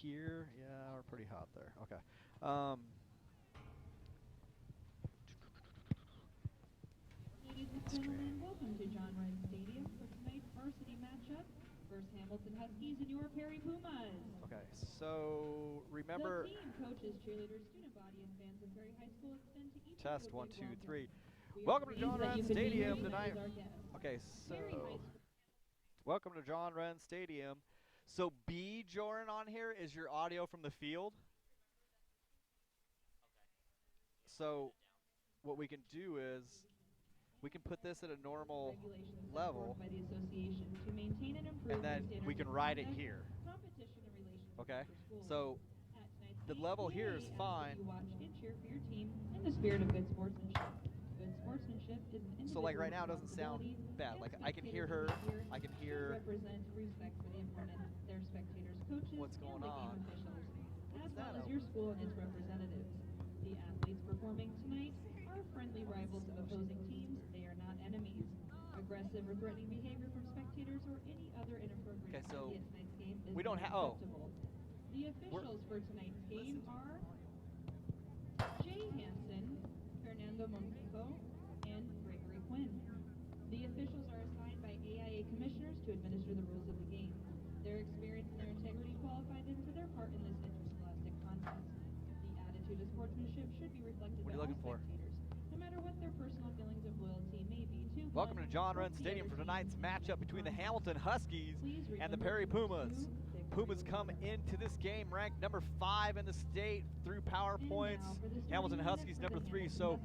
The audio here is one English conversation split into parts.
here. Yeah, we're pretty hot there. Okay. Ladies and gentlemen, welcome to John Wren Stadium for tonight's varsity matchup versus Hamilton Huskies and your Perry Pumas. Okay, so remember. The team, coaches, cheerleaders, student body, and fans of Perry High School extend to each Test of you a 1, big 2, welcome. 3. We are Welcome to pleased John that Wren you could be here Stadium tonight tonight. as our guest. Okay, Perry High so School. welcome to John Wren Stadium. So B, Jordan, on here is your audio from the field. So what we can do is we can put this at a normal level, by the association to maintain and improve and then we can write it here. Competition and relations Okay, for schools. so the level here is fine. You watch and cheer for your team in the spirit of good sportsmanship. Good sportsmanship is an So like right now it doesn't sound bad. Like I can hear her, I can hear represent respect for the opponent, their spectators, coaches, what's going and the on. game officials, as well that as your school and its representatives. The athletes performing tonight are friendly rivals of opposing teams. They are not enemies. Aggressive or threatening behavior from spectators or any other inappropriate so activity at tonight's game is we don't not have. acceptable. The officials for tonight's game are Jay Hansen, Fernando Montijo, and Gregory Quinn. The officials are assigned by AIA commissioners to administer the rules of the game. Their experience and their integrity qualify them for their part in this interscholastic contest. The attitude of sportsmanship should be reflected by all spectators, no matter what their personal feelings of loyalty may be to. Welcome to John Wren Stadium for tonight's matchup between the Hamilton Huskies and the Perry Pumas. Pumas come into this game ranked number 5 in the state through power points. Hamilton Huskies number 3. So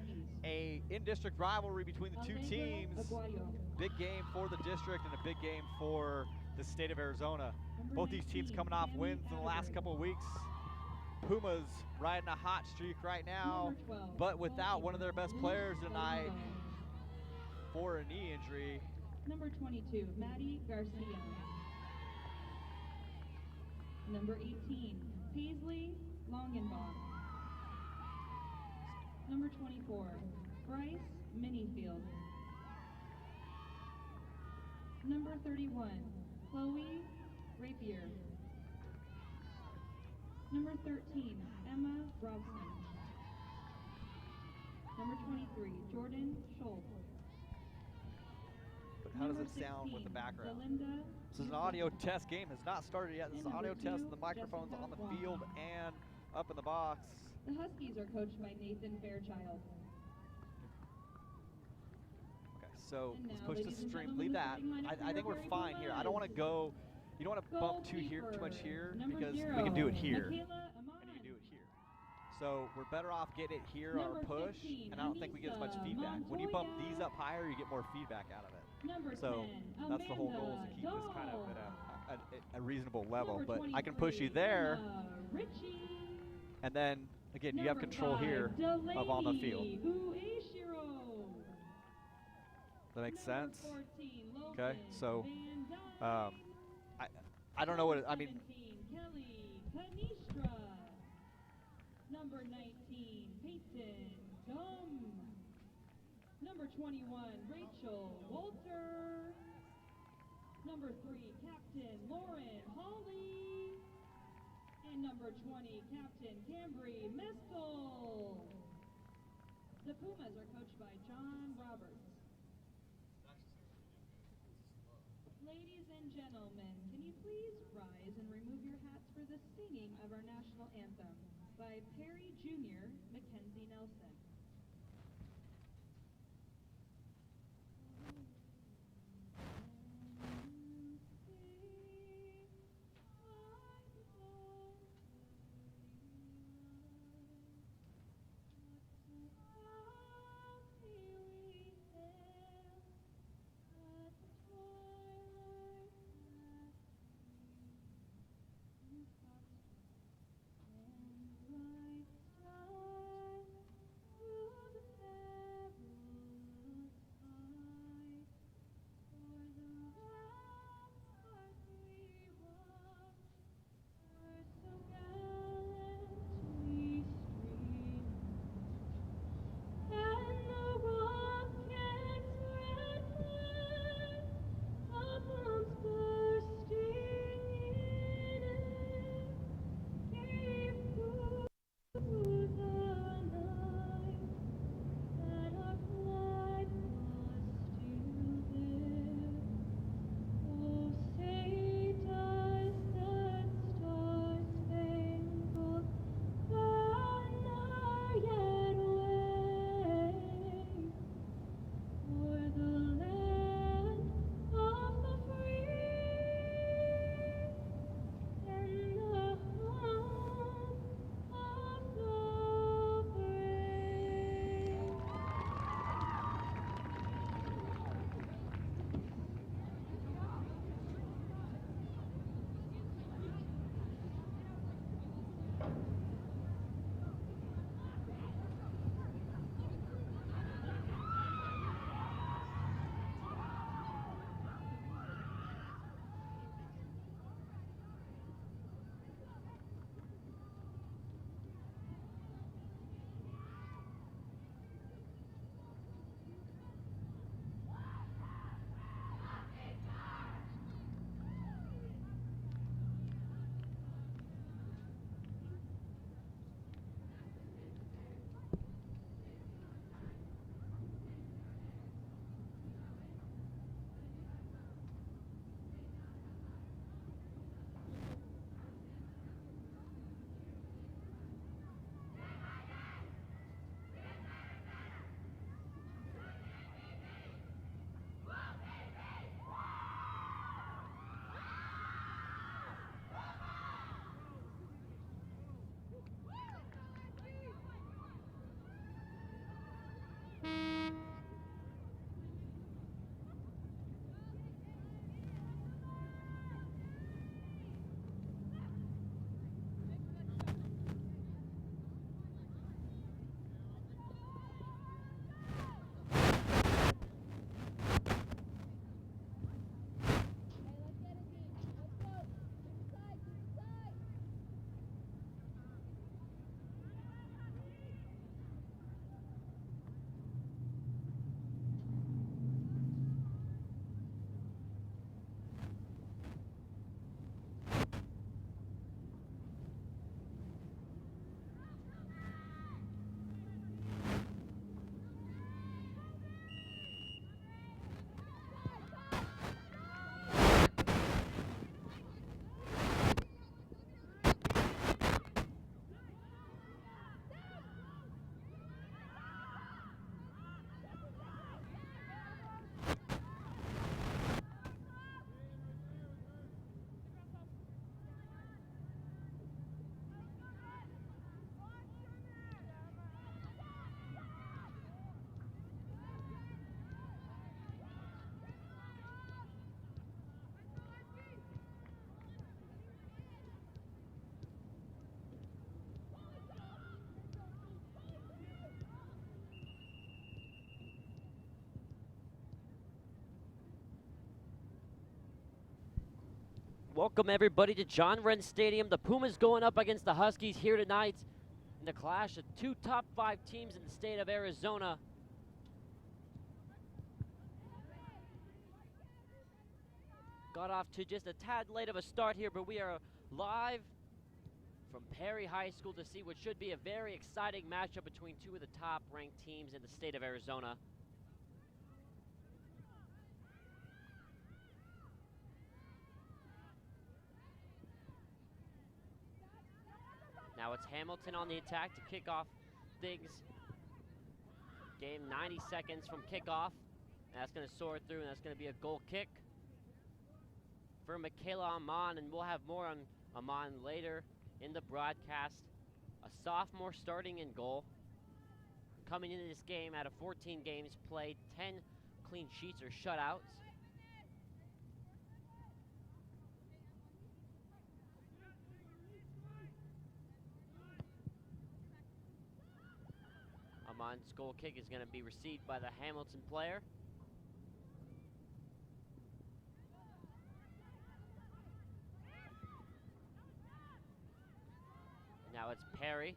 a in-district rivalry between the two teams. Big game for the district and a big game for the state of Arizona. Both these teams coming off wins in the last couple of weeks. Pumas riding a hot streak right now, but without one of their best players tonight for a knee injury. Number 22, Maddie Garcia. Number 18, Paisley Longenbaum. Number 24, Bryce Minifield. Number 31, Chloe Rapier. Number 13, Emma Robson. Number 23, Jordan Schultz. But how does it sound with the background? Belinda. This is an audio test game. Has not started yet. This is an audio test. The microphone's on the field and up in the box. The Huskies are coached by Nathan Fairchild. Okay, so let's push the stream. Leave that. I think we're fine here. I don't want to go. You don't want to bump too much here because we can do it here. And you can do it here. So we're better off getting it here on our push, and I don't think we get as much feedback. When you bump these up higher, you get more feedback out of it. So that's the whole goal, is to keep this kind of at a reasonable level. But I can push you there, and then again you have control here of on the field. That makes sense. Okay, so I don't know what I mean. Kelly Canistra. Number 19, Peyton Gum. Number 21, Rachel Walter. Number 3, Captain Lauren Hawley. And number 20, Captain Cambry Meskel. The Pumas are coached by John Roberts. Ladies and gentlemen, can you please rise and remove your hats for the singing of our national anthem by Perry Jr. Mackenzie Nelson. Welcome everybody to John Wren Stadium. The Pumas going up against the Huskies here tonight in the clash of two top 5 teams in the state of Arizona. Got off to just a tad late of a start here, but we are live from Perry High School to see what should be a very exciting matchup between two of the top ranked teams in the state of Arizona. Now it's Hamilton on the attack to kick off things. Game 90 seconds from kickoff. And that's going to soar through, and that's going to be a goal kick for Michaela Amon, and we'll have more on Amon later in the broadcast. A sophomore starting in goal. Coming into this game out of 14 games played, 10 clean sheets or shutouts. Amon's goal kick is going to be received by the Hamilton player. Now it's Perry.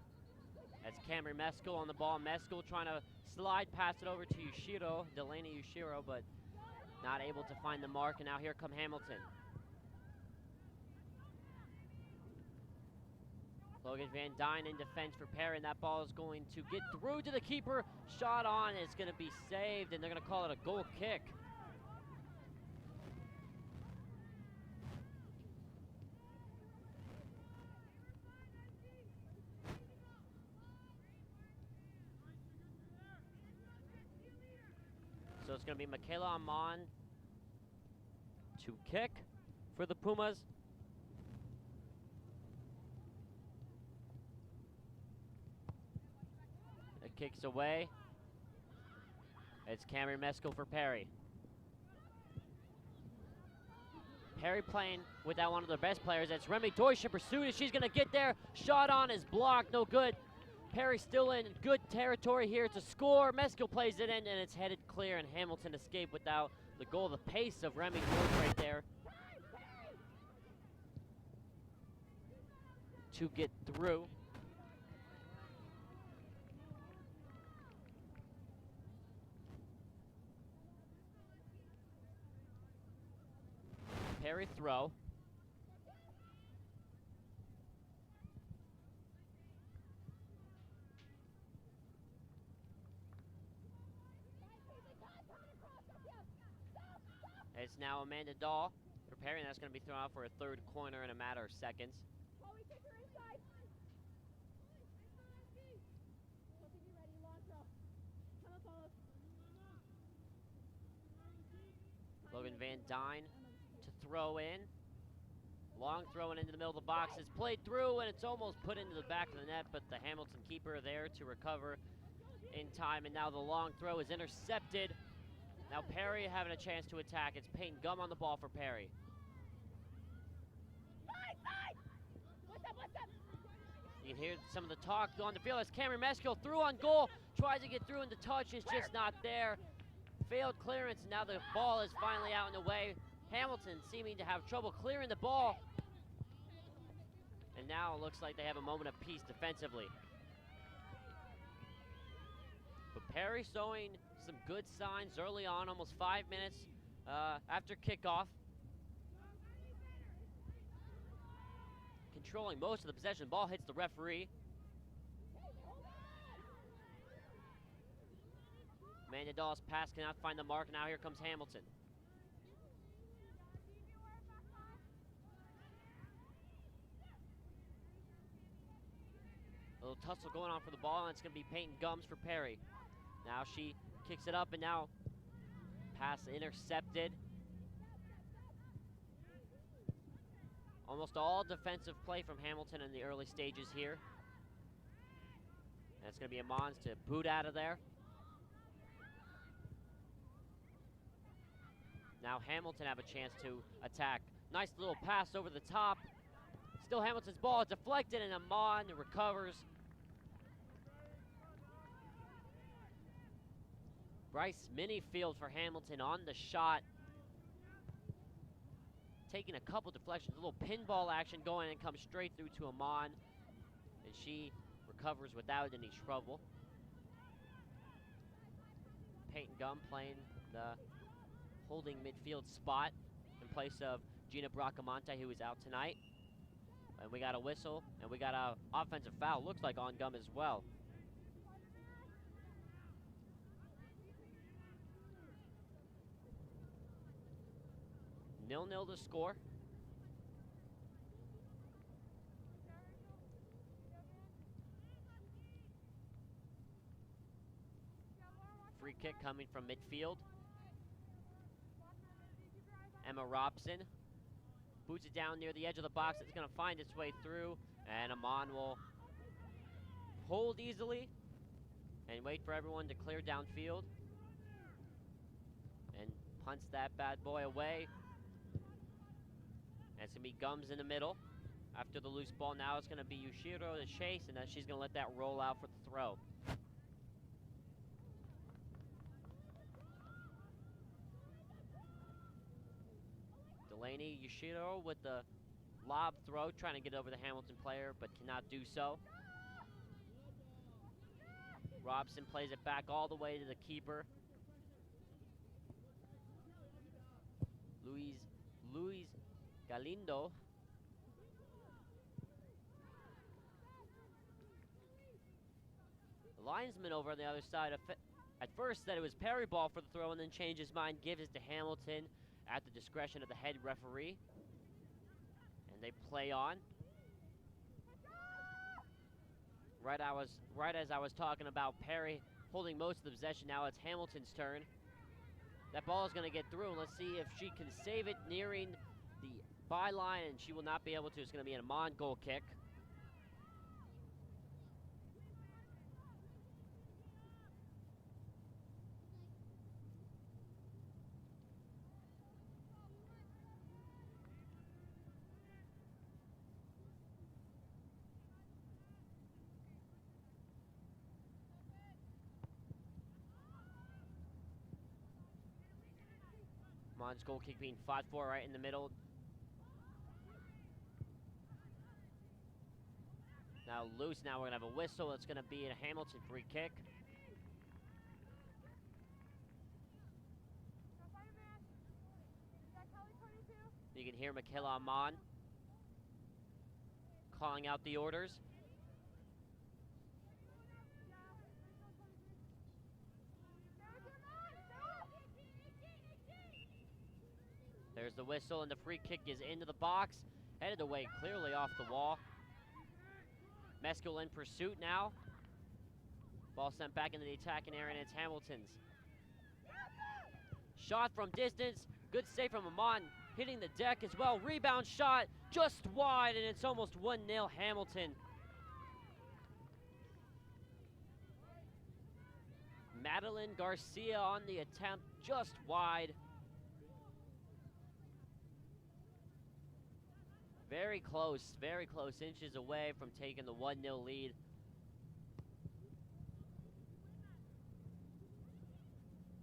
That's Cameron Meskel on the ball. Meskel trying to slide pass it over to Yushiro, Delaney Yushiro, but not able to find the mark, and now here come Hamilton. Logan Van Dyne in defense for Perry, and that ball is going to get through to the keeper. Shot on, it's going to be saved, and they're going to call it a goal kick. So it's going to be Michaela Amon to kick for the Pumas. It kicks away. It's Cameron Meskel for Perry. Perry playing without one of their best players. That's Remy Deutsch in pursuit, and she's going to get there. Shot on is blocked, no good. Perry still in good territory here to score. Meskel plays it in, and it's headed clear, and Hamilton escaped without the goal. The pace of Remy Deutsch right there to get through. Perry throw. It's now Amanda Dahl preparing. That's going to be thrown out for a third corner in a matter of seconds. Logan Van Dyne to throw in. Long throwing into the middle of the box is played through, and it's almost put into the back of the net, but the Hamilton keeper there to recover in time, and now the long throw is intercepted. Now Perry having a chance to attack. It's Peyton Gum on the ball for Perry. You can hear some of the talk on the field as Cameron Meskel through on goal. Tries to get through, and the touch is just not there. Failed clearance, and now the ball is finally out and away. Hamilton seeming to have trouble clearing the ball. And now it looks like they have a moment of peace defensively. But Perry showing some good signs early on, almost 5 minutes after kickoff. Controlling most of the possession. Ball hits the referee. Amanda Dahl's pass cannot find the mark. Now here comes Hamilton. A little tussle going on for the ball, and it's going to be Peyton Gums for Perry. Now she kicks it up, and now pass intercepted. Almost all defensive play from Hamilton in the early stages here. That's going to be Amons to boot out of there. Now Hamilton have a chance to attack. Nice little pass over the top. Still Hamilton's ball, deflected, and Amon recovers. Bryce Minifield for Hamilton on the shot. taking a couple deflections, a little pinball action going and comes straight through to Amon. And she recovers without any trouble. Peyton Gum playing the holding midfield spot in place of Gina Bracamonte, who is out tonight. And we got a whistle, and we got a offensive foul, looks like on Gum as well. Nil-nil to score. Free kick coming from midfield. Emma Robson boots it down near the edge of the box. It's going to find its way through, and Amon will hold easily and wait for everyone to clear downfield and punts that bad boy away. And it's going to be Gums in the middle. After the loose ball now, it's going to be Yushiro to chase, and then she's going to let that roll out for the throw. Delaney Yushiro with the lob throw, trying to get over the Hamilton player, but cannot do so. Robson plays it back all the way to the keeper. Luis Galindo. The linesman over on the other side at first said it was Perry ball for the throw and then changed his mind, gives it to Hamilton at the discretion of the head referee. And they play on. Right as I was talking about Perry holding most of the possession, now it's Hamilton's turn. That ball is going to get through, and let's see if she can save it nearing the byline, and she will not be able to. It's going to be an Amon goal kick. Amon's goal kick being fought for right in the middle. Now loose, now we're going to have a whistle. It's going to be a Hamilton free kick. You can hear Michaela Amon calling out the orders. There's the whistle, and the free kick is into the box, headed away clearly off the wall. Meskel in pursuit now. Ball sent back into the attacking area, and it's Hamilton's. Shot from distance, good save from Amon, hitting the deck as well. Rebound shot, just wide, and it's almost 1-0 Hamilton. Madeline Garcia on the attempt, just wide. Very close, inches away from taking the 1-0 lead.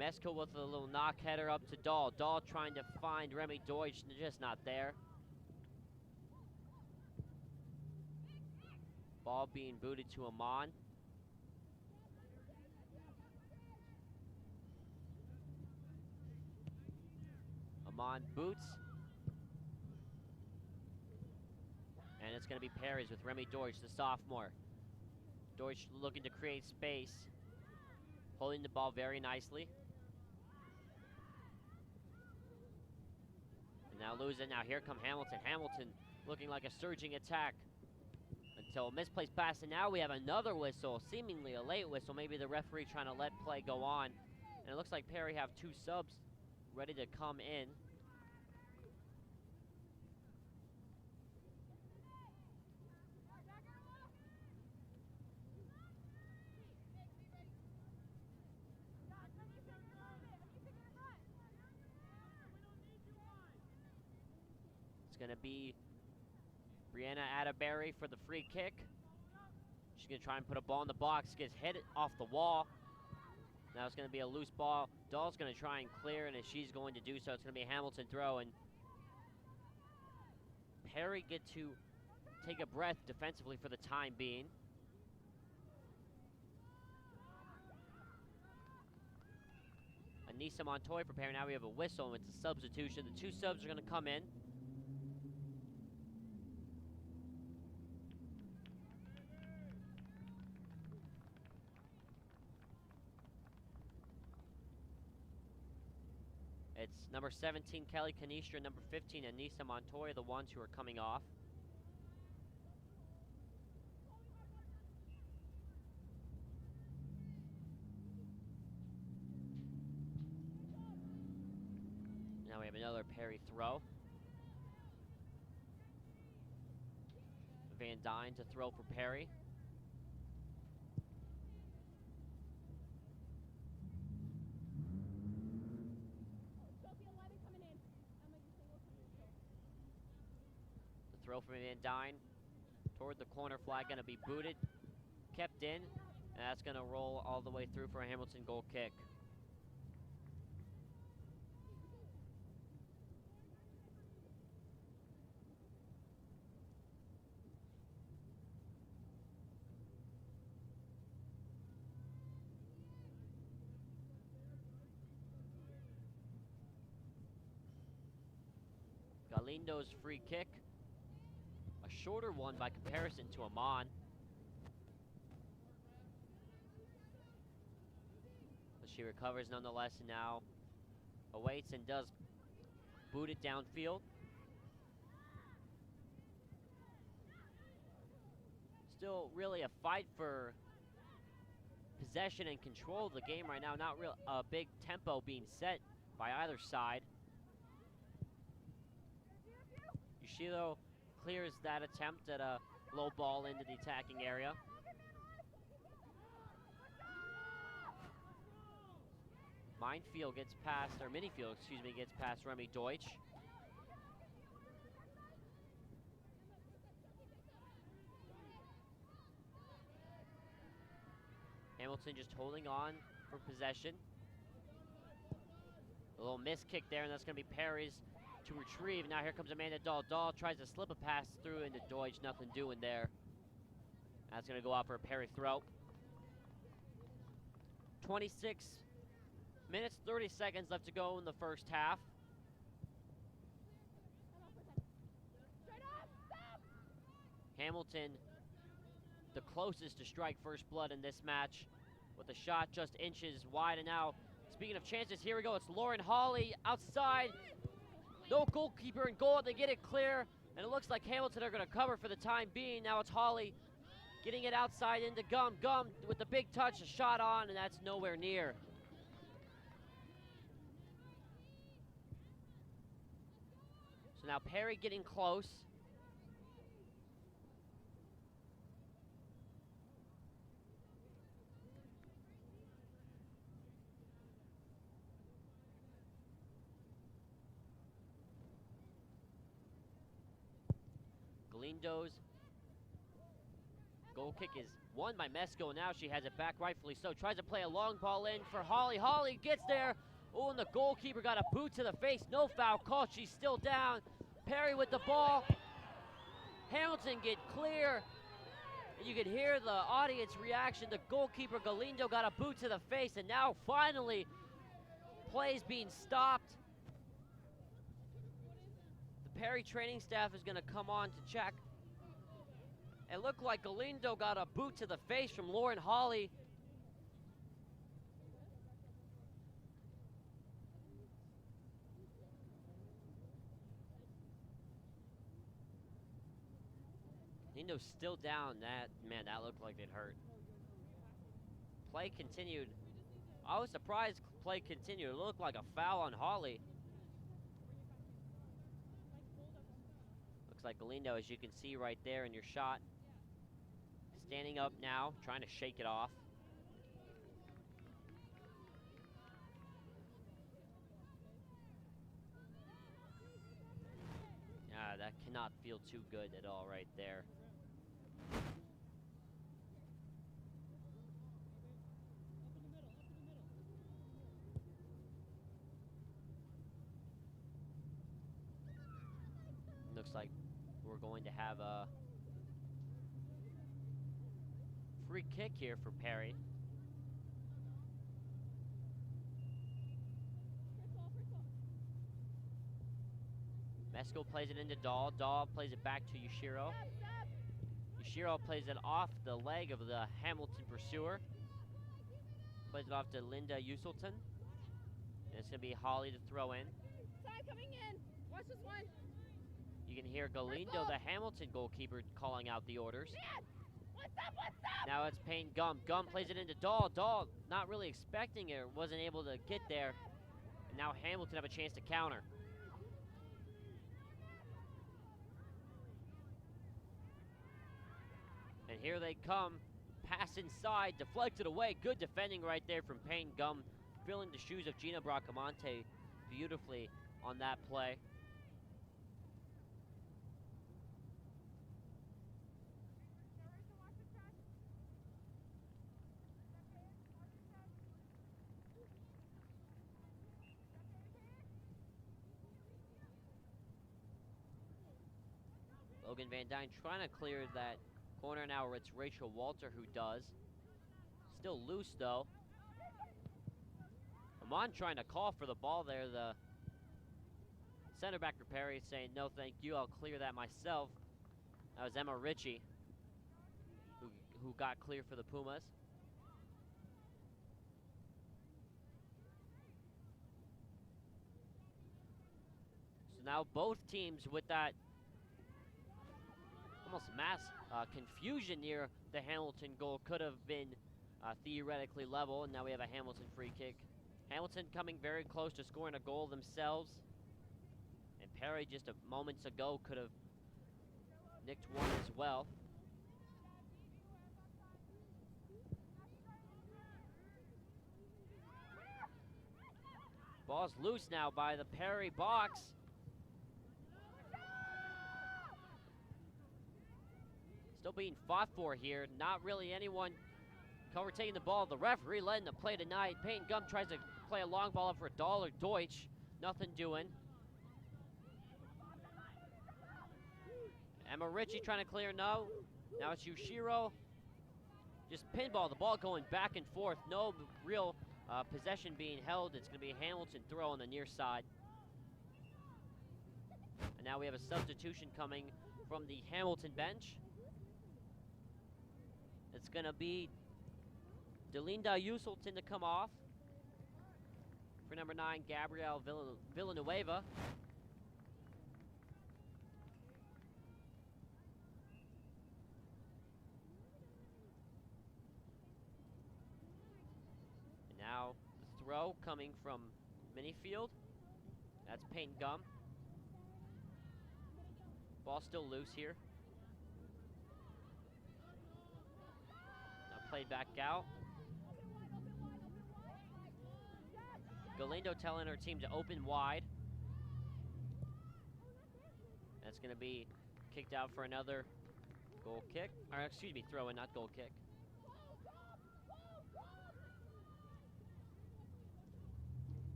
Meskel with a little knock header up to Dahl. Dahl trying to find Remy Deutsch, just not there. Ball being booted to Amon. Amon boots. And it's going to be Perry's with Remy Deutsch, the sophomore. Deutsch looking to create space. Holding the ball very nicely. And now lose it. Now here come Hamilton. Hamilton looking like a surging attack. Until a misplaced pass, and now we have another whistle. Seemingly a late whistle. Maybe the referee trying to let play go on. And it looks like Perry have two subs ready to come in. Going to be Brianna Atterbury for the free kick. She's going to try and put a ball in the box, gets hit off the wall. Now it's going to be a loose ball. Dahl's going to try and clear, and if she's going to do so, it's going to be a Hamilton throw. And Perry get to take a breath defensively for the time being. Anissa Montoya preparing. Now we have a whistle, and it's a substitution. The 2 subs are going to come in. It's number 17, Kelly Canistra, number 15, Anissa Montoya, the ones who are coming off. Now we have another Perry throw. Van Dyne to throw for Perry. Throw from Van Dyne toward the corner flag, going to be booted, kept in, and that's going to roll all the way through for a Hamilton goal kick. Galindo's free kick. A shorter one by comparison to Amon. But she recovers nonetheless and now awaits and does boot it downfield. Still really a fight for possession and control of the game right now. Not real a big tempo being set by either side. Yoshiro clears that attempt at a low ball into the attacking area. Minefield gets past, or Minifield, excuse me, gets past Remy Deutsch. Hamilton just holding on for possession. A little miss kick there, and that's going to be Perry's to retrieve. Now here comes Amanda Dahl. Dahl tries to slip a pass through into Deutsch. Nothing doing there. That's going to go out for a Perry throw. 26 minutes, 30 seconds left to go in the first half. Hamilton, the closest to strike first blood in this match, with a shot just inches wide. And now, speaking of chances, here we go. It's Lauren Hawley outside. No goalkeeper in goal. They get it clear, and it looks like Hamilton are going to cover for the time being. Now it's Hawley getting it outside into Gum. Gum with the big touch, a shot on, and that's nowhere near. So now Perry getting close. Galindo's goal kick is won by Mesco. Now she has it back, rightfully so. Tries to play a long ball in for Hawley. Hawley gets there. Oh, and the goalkeeper got a boot to the face. No foul call. She's still down. Perry with the ball. Hamilton get clear. And you can hear the audience reaction. The goalkeeper, Galindo, got a boot to the face. And now, finally, plays being stopped. Perry training staff is going to come on to check. It looked like Galindo got a boot to the face from Lauren Hawley. Galindo's still down. That looked like it hurt. Play continued. I was surprised play continued. It looked like a foul on Hawley. Looks like Galindo, as you can see right there in your shot, standing up now, trying to shake it off. That cannot feel too good at all right there. Looks like going to have a free kick here for Perry. Mesco plays it into Dahl. Dahl plays it back to Yushiro. Yushiro plays it off the leg of the Hamilton pursuer. Plays it off to Linda Uselton. And it's going to be Holly to throw in. Side coming in. Watch this one. You can hear Galindo, the Hamilton goalkeeper, calling out the orders. Man, what's up, what's up? Now it's Payne Gum. Gum plays it into Dahl. Dahl not really expecting it, wasn't able to get there. And now Hamilton have a chance to counter. And here they come. Pass inside, deflected away. Good defending right there from Payne Gum. Filling the shoes of Gina Bracamonte beautifully on that play. Logan Van Dyne trying to clear that corner now, where it's Rachel Walter who does. Still loose though. Amon trying to call for the ball there. The center back for Perry saying, no thank you, I'll clear that myself. That was Emma Ritchie who got clear for the Pumas. So now both teams with that almost mass confusion near the Hamilton goal could have been theoretically level, and now we have a Hamilton free kick. Hamilton coming very close to scoring a goal themselves, and Perry just moments ago could have nicked one as well. Ball's loose now by the Perry box. Still being fought for here. Not really anyone overtaking the ball. The referee letting the play tonight. Payne Gum tries to play a long ball up for Dahl or Deutsch. Nothing doing. Emma Ritchie trying to clear, no. Now it's Yushiro. Just pinball, the ball going back and forth. No real possession being held. It's going to be a Hamilton throw on the near side. And now we have a substitution coming from the Hamilton bench. It's going to be Delinda Uselton to come off for number 9, Gabrielle Villanueva. And now the throw coming from Minifield. That's Payne Gum. Ball still loose here. Played back out. Galindo telling her team to open wide. That's going to be kicked out for another goal kick. Or excuse me, throw in, not goal kick.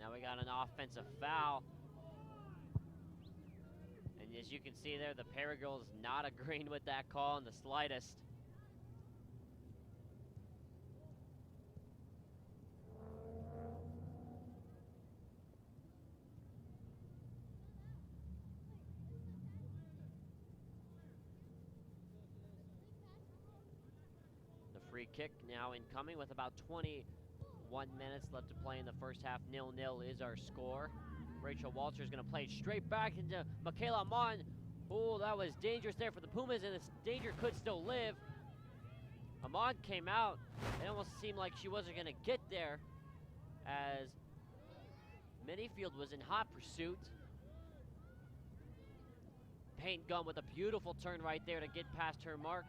Now we got an offensive foul. And as you can see there, the Perry girls not agreeing with that call in the slightest. The free kick now incoming with about 21 minutes left to play in the first half. 0-0 is our score. Rachel Walter is going to play it straight back into Michaela Amon. Oh, that was dangerous there for the Pumas, and this danger could still live. Amon came out. It almost seemed like she wasn't going to get there, as Minifield was in hot pursuit. Payne Gum with a beautiful turn right there to get past her mark.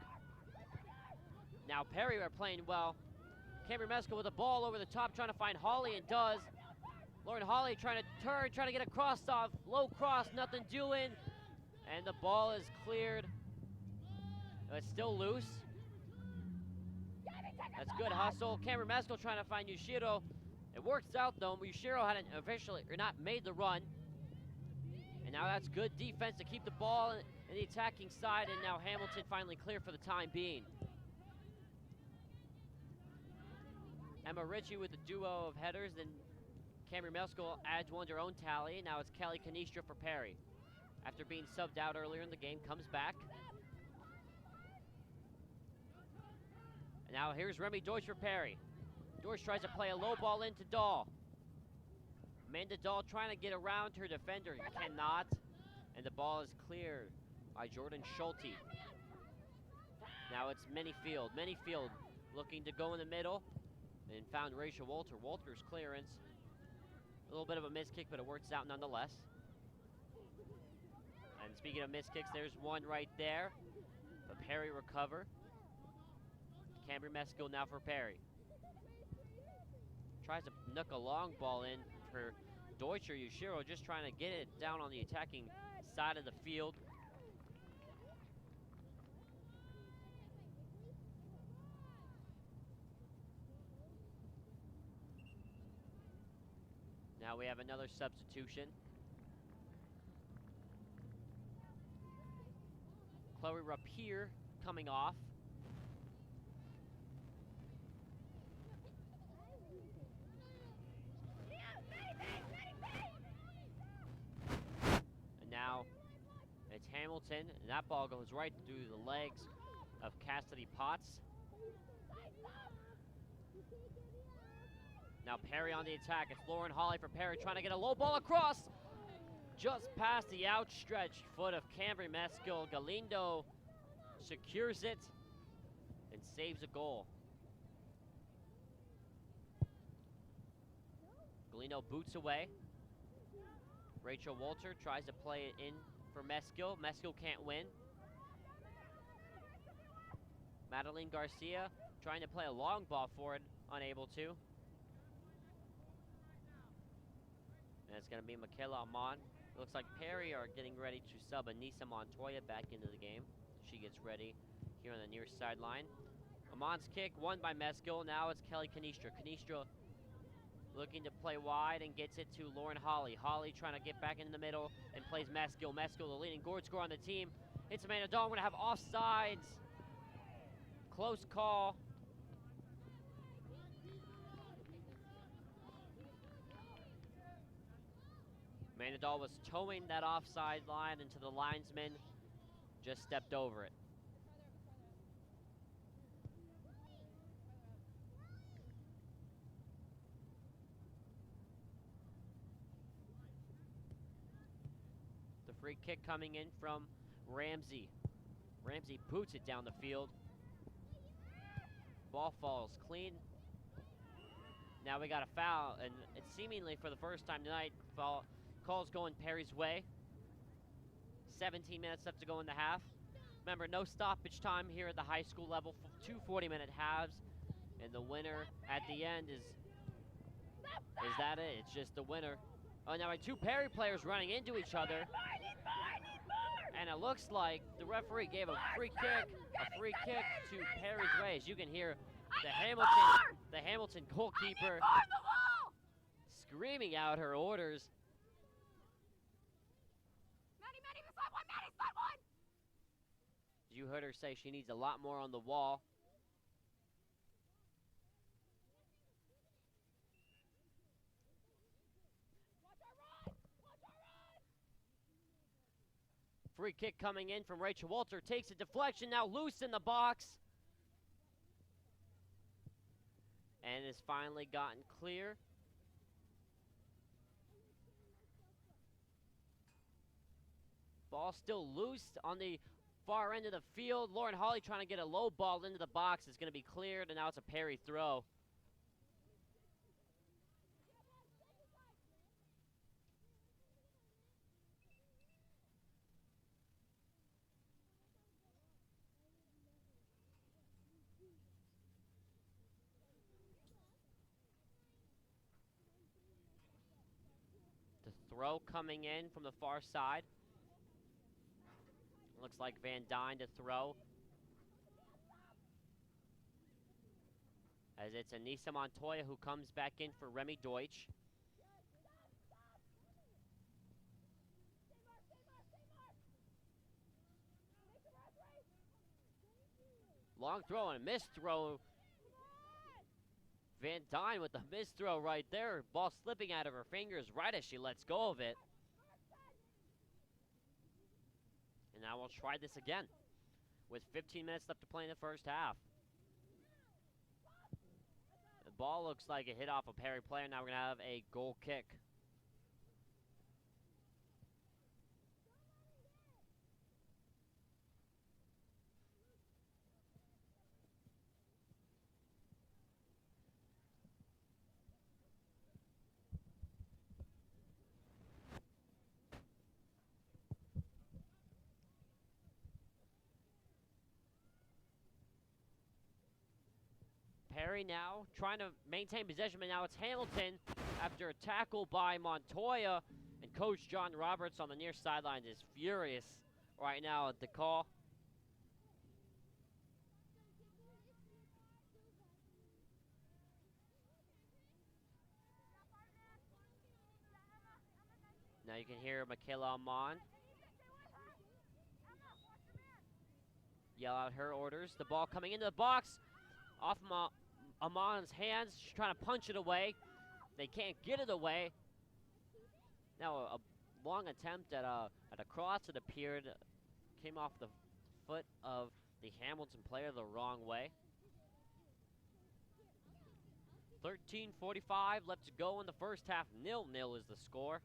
Now Perry are playing well. Cameron Mesco with the ball over the top, trying to find Holly, and does. Lauren Holly trying to turn, trying to get a cross off. Low cross, nothing doing. And the ball is cleared. It's still loose. That's good hustle. Cameron Mesco trying to find Yushiro. It works out though. Yushiro hadn't officially, or not made the run. And now that's good defense to keep the ball in the attacking side, and now Hamilton finally clear for the time being. Emma Ritchie with a duo of headers, then Camry Melskill adds one to her own tally. Now it's Kelly Canistra for Perry. After being subbed out earlier in the game, comes back. And now here's Remy Deutsch for Perry. Deutsch tries to play a low ball into Dahl. Amanda Dahl trying to get around her defender, cannot. And the ball is cleared by Jordan Schulte. Now it's Minifield. Minifield looking to go in the middle and found Rachel Walter. Walter's clearance. A little bit of a missed kick, but it works out nonetheless. And speaking of missed kicks, there's one right there. But Perry recover. Camry Meskill now for Perry. Tries to nook a long ball in for Deutscher. Yushiro just trying to get it down on the attacking side of the field. Now we have another substitution. Chloe Rapier coming off. And now it's Hamilton, and that ball goes right through the legs of Cassidy Potts. Now Perry on the attack. It's Lauren Hawley for Perry, trying to get a low ball across. Just past the outstretched foot of Camry Meskill. Galindo secures it and saves a goal. Galindo boots away. Rachel Walter tries to play it in for Meskill. Meskill can't win. Madeline Garcia trying to play a long ball forward, unable to. And it's going to be Michaela Amon. Looks like Perry are getting ready to sub Anissa Montoya back into the game. She gets ready here on the near sideline. Amon's kick won by Meskill. Now it's Kelly Canistra. Canistra looking to play wide and gets it to Lauren Hawley. Hawley trying to get back into the middle and plays Meskill. Meskill, the leading goal scorer on the team. It's Amanda Dahl. We're going to have offsides. Close call. Amanda Dahl was towing that offside line into the linesman, just stepped over it. The free kick coming in from Ramsey. Ramsey boots it down the field. Ball falls clean. Now we got a foul, and it's seemingly for the first time tonight, call's going Perry's way. 17 minutes left to go in the half. Remember, no stoppage time here at the high school level. 2 40-minute halves, and the winner at the end is that it? It's just the winner. Oh, now two Perry players running into each other, and it looks like the referee gave a free kick to Perry's way. As you can hear, the Hamilton goalkeeper screaming out her orders. You heard her say she needs a lot more on the wall. Free kick coming in from Rachel Walter. Takes a deflection, now loose in the box. And has finally gotten clear. Ball still loose on the far end of the field. Lauren Hawley trying to get a low ball into the box. Is going to be cleared, and now it's a Perry throw. The throw coming in from the far side. Looks like Van Dyne to throw. As it's Anissa Montoya who comes back in for Remy Deutsch. Long throw and a missed throw. Van Dyne with the missed throw right there. Ball slipping out of her fingers right as she lets go of it. And now we'll try this again with 15 minutes left to play in the first half. The ball looks like it hit off a Perry player. Now we're going to have a goal kick. Perry now trying to maintain possession, but now it's Hamilton after a tackle by Montoya. And Coach John Roberts on the near sideline is furious right now at the call. Now you can hear Michaela Amon yell out her orders. The ball coming into the box. Off Amon's hands, she's trying to punch it away. They can't get it away. Now a long attempt at a cross, it appeared, came off the foot of the Hamilton player the wrong way. 13:45 left to go in the first half. 0-0 is the score.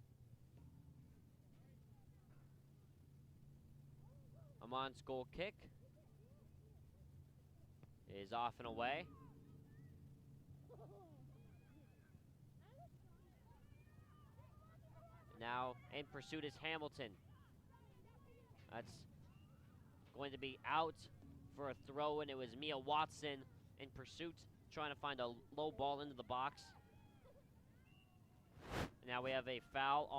Amon's goal kick is off and away. Now in pursuit is Hamilton. That's going to be out for a throw, and it was Mia Watson in pursuit, trying to find a low ball into the box. Now we have a foul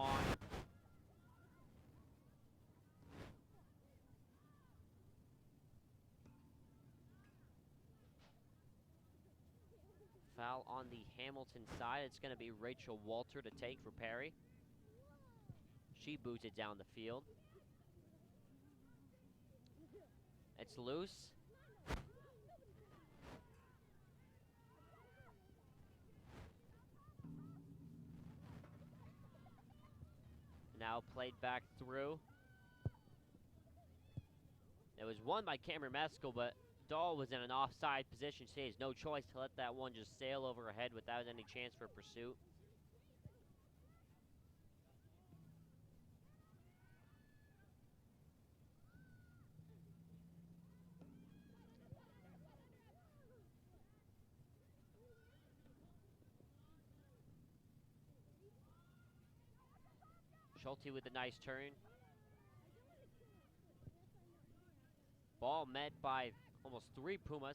on the Hamilton side. It's going to be Rachel Walter to take for Perry. She boots it down the field. It's loose. Now played back through. It was won by Cameron Meskel, but Dahl was in an offside position. She has no choice to let that one just sail over her head without any chance for pursuit. Schulte with a nice turn. Ball met by almost 3 Pumas.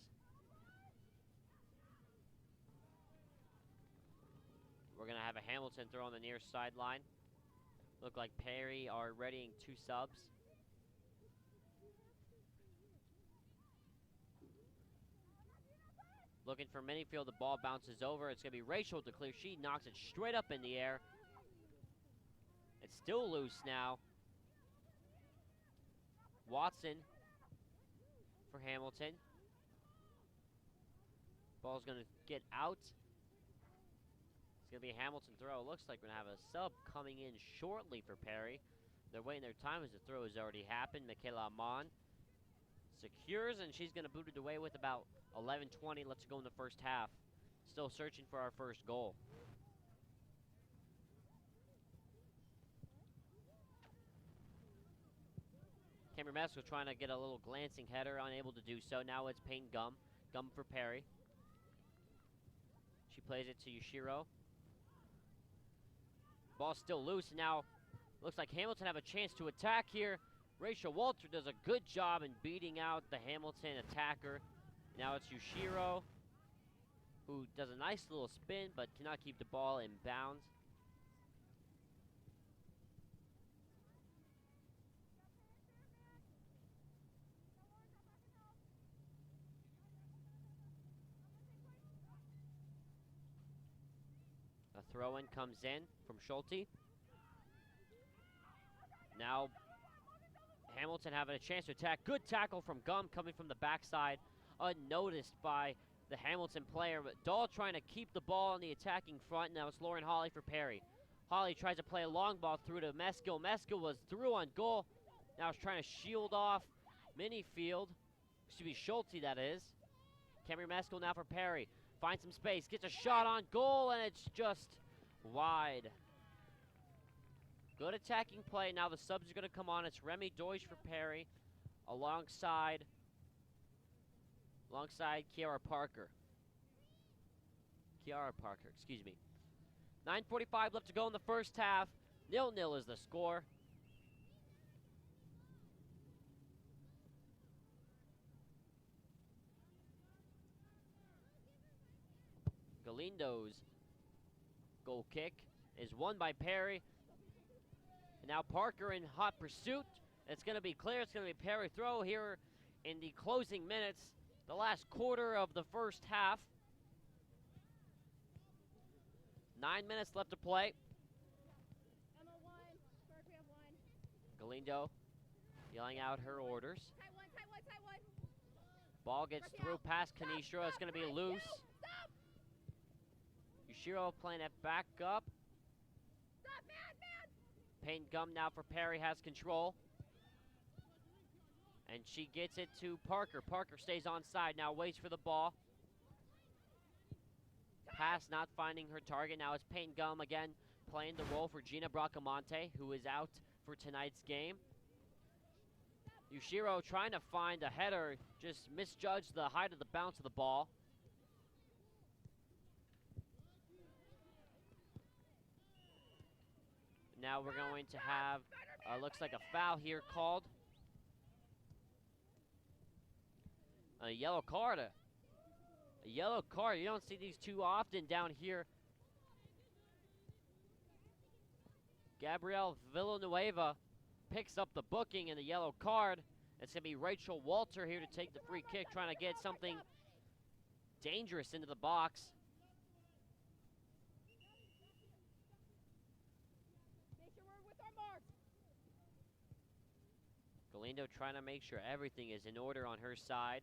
We're going to have a Hamilton throw on the near sideline. Look like Perry are readying 2 subs. Looking for Minifield, the ball bounces over. It's going to be Rachel to clear. She knocks it straight up in the air. It's still loose now. Watson for Hamilton. Ball's going to get out. It's going to be a Hamilton throw. Looks like we're going to have a sub coming in shortly for Perry. They're waiting their time as the throw has already happened. Michaela Amon secures, and she's going to boot it away with about 11:20 left to go in the first half. Still searching for our first goal. Cameron Meskel trying to get a little glancing header, unable to do so. Now it's Payne Gum. Gum for Perry. She plays it to Yushiro. Ball still loose. Now looks like Hamilton have a chance to attack here. Rachel Walter does a good job in beating out the Hamilton attacker. Now it's Yushiro, who does a nice little spin but cannot keep the ball in bounds. A throw-in comes in from Schulte. Now Hamilton having a chance to attack. Good tackle from Gum coming from the backside unnoticed by the Hamilton player, but Dahl trying to keep the ball on the attacking front. Now it's Lauren Hawley for Perry. Hawley tries to play a long ball through to Meskill. Meskill was through on goal. Now it's trying to shield off Minifield. Excuse me, Schulte, that is. Cameron Meskill now for Perry. Finds some space, gets a shot on goal, and it's just wide. Good attacking play. Now the subs are going to come on. It's Remy Deutsch for Perry alongside Kiara Parker. Excuse me. 9:45 left to go in the first half. 0-0 is the score. Galindo's goal kick is won by Perry. And now Parker in hot pursuit. It's going to be clear. It's going to be Perry throw here in the closing minutes, the last quarter of the first half. 9 minutes left to play. Emma one. Spark, we have one. Galindo yelling out her orders. Tie one, tie one, tie one. Ball gets through past Kanishiro. It's going to be loose. Stop! Yushiro playing it back up. Stop, man! Payne Gum now for Perry has control. And she gets it to Parker. Parker stays on side now, waits for the ball. Pass not finding her target. Now it's Payne Gum again playing the role for Gina Bracamonte, who is out for tonight's game. Yushiro trying to find a header, just misjudged the height of the bounce of the ball. Now we're going to have, looks like a foul here called. A yellow card. A yellow card. You don't see these too often down here. Gabrielle Villanueva picks up the booking and the yellow card. It's going to be Rachel Walter here to take the free kick, trying to get something dangerous into the box. Make sure we're with our mark. Galindo trying to make sure everything is in order on her side.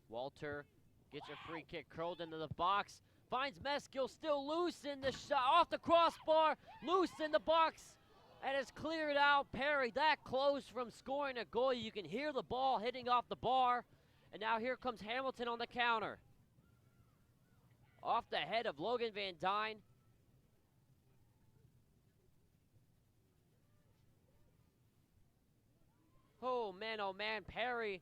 Walter gets a free kick curled into the box. Finds Meskill still loose in the shot, off the crossbar, loose in the box, and it's cleared out. Perry that close from scoring a goal. You can hear the ball hitting off the bar. And now here comes Hamilton on the counter. Off the head of Logan Van Dyne. Oh man, Perry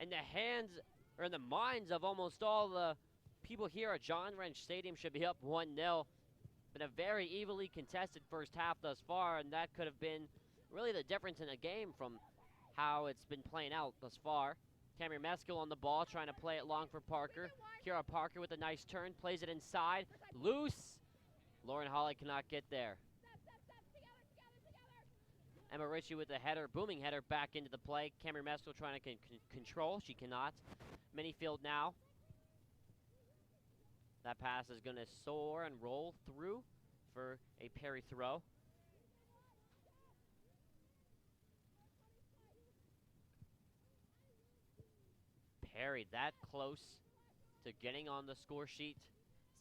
in the hands, or in the minds of almost all the people here at John Wrench Stadium should be up 1-0. Been a very evenly contested first half thus far, and that could have been really the difference in the game from how it's been playing out thus far. Cameron Meskill on the ball, trying to play it long for Parker. Kiara Parker with a nice turn, plays it inside, loose. Lauren Hawley cannot get there. Emma Ritchie with the header, booming header back into the play. Cameron Meskill trying to control, she cannot. Minifield now. That pass is going to soar and roll through for a Perry throw. Perry that close to getting on the score sheet.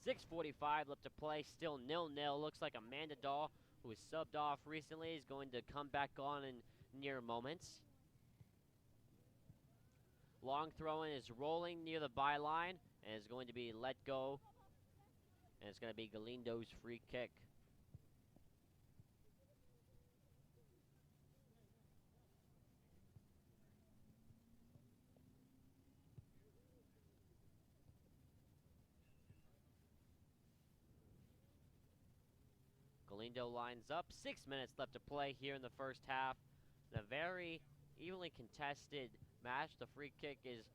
6:45 left to play, still 0-0. Looks like Amanda Dahl, who was subbed off recently, is going to come back on in near moments. Long throw-in is rolling near the byline and is going to be let go. And it's going to be Galindo's free kick. Galindo lines up. 6 minutes left to play here in the first half. A very evenly contested match. The free kick is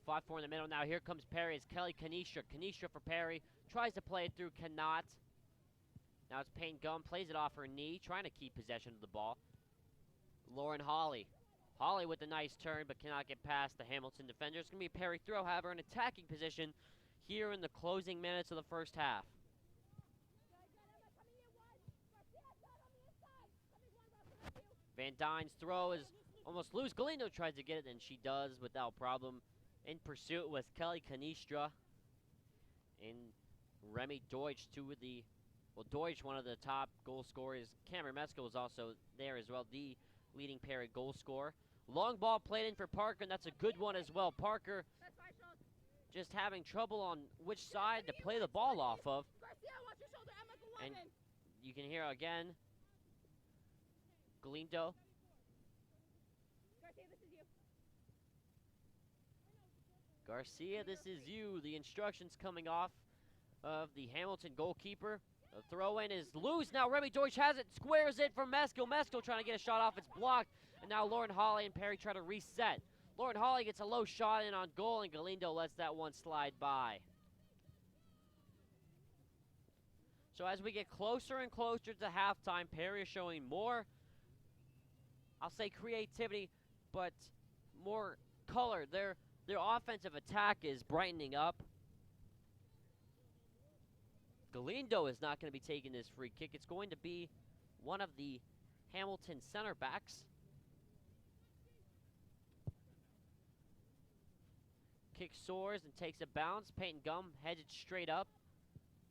5-4 in the middle. Now here comes Perry. It's Kelly Kanisha. Kanisha for Perry. Tries to play it through, cannot. Now it's Payne Gum. Plays it off her knee, trying to keep possession of the ball. Lauren Hawley. Hawley with a nice turn, but cannot get past the Hamilton defender. It's going to be a Perry throw, however, an attacking position here in the closing minutes of the first half. Van Dyne's throw is almost loose. Galindo tries to get it, and she does without problem. In pursuit was Kelly Canistra. And Remy Deutsch, Deutsch, one of the top goal scorers. Cameron Metzger was also there as well, the leading Perry goal scorer. Long ball played in for Parker, and that's a good one as well. Parker just having trouble on which side to play the ball off of. And you can hear again, Galindo. Garcia, this is you. The instructions coming off of the Hamilton goalkeeper. The throw-in is loose. Now Remy Deutsch has it, squares it from Meskill. Meskill trying to get a shot off. It's blocked. And now Lauren Hawley and Perry try to reset. Lauren Hawley gets a low shot in on goal, and Galindo lets that one slide by. So as we get closer and closer to halftime, Perry is showing more, I'll say creativity, but more color. Their offensive attack is brightening up. Galindo is not going to be taking this free kick. It's going to be one of the Hamilton center backs. Kick soars and takes a bounce. Peyton Gum heads it straight up.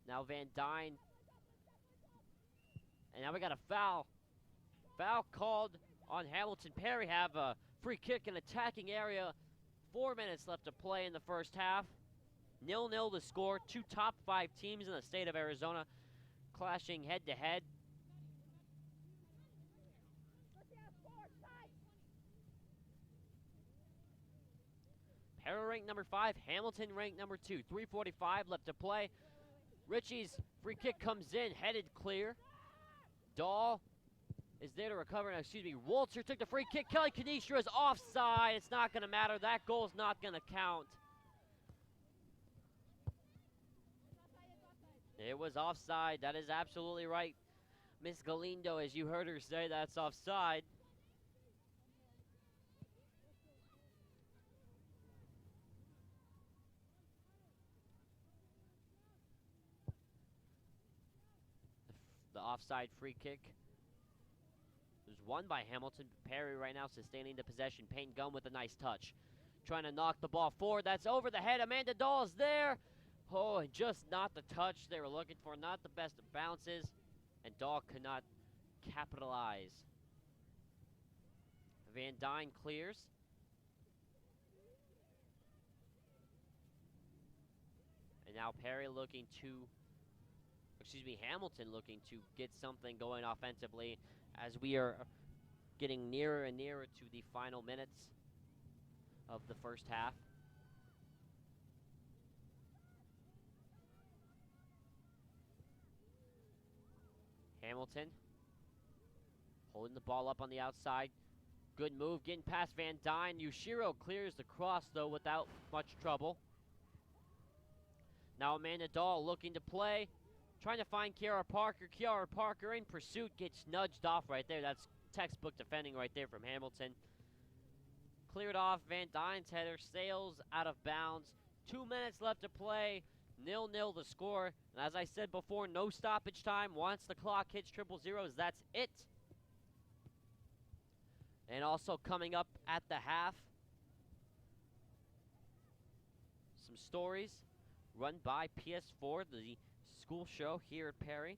Now Van Dyne. And now we got a foul. Foul called on Hamilton. Perry have a free kick in attacking area. 4 minutes left to play in the first half. 0-0 to score. Two top 5 teams in the state of Arizona clashing head to head. Perry ranked number 5, Hamilton ranked number 2. 3:45 left to play. Ritchie's free kick comes in, headed clear. Dahl is there to recover. No, excuse me, Walter took the free kick. Kelly Canistra is offside. It's not going to matter. That goal is not going to count. It was offside. That is absolutely right. Miss Galindo, as you heard her say, that's offside. The offside free kick was won by Hamilton. Perry right now sustaining the possession. Payne Gum with a nice touch. Trying to knock the ball forward. That's over the head. Amanda Dahl is there. Oh, and just not the touch they were looking for. Not the best of bounces. And Dahl could not capitalize. Van Dyne clears. And now Perry looking to... Hamilton looking to get something going offensively as we are getting nearer and nearer to the final minutes of the first half. Hamilton holding the ball up on the outside. Good move, getting past Van Dyne. Yushiro clears the cross, though, without much trouble. Now Amanda Dahl looking to play. Trying to find Kiara Parker. Kiara Parker in pursuit gets nudged off right there. That's textbook defending right there from Hamilton. Cleared off. Van Dyne's header sails out of bounds. 2 minutes left to play. 0-0 the score. And as I said before, no stoppage time. Once the clock hits 000, that's it. And also coming up at the half, some stories run by PS4, the school show here at Perry.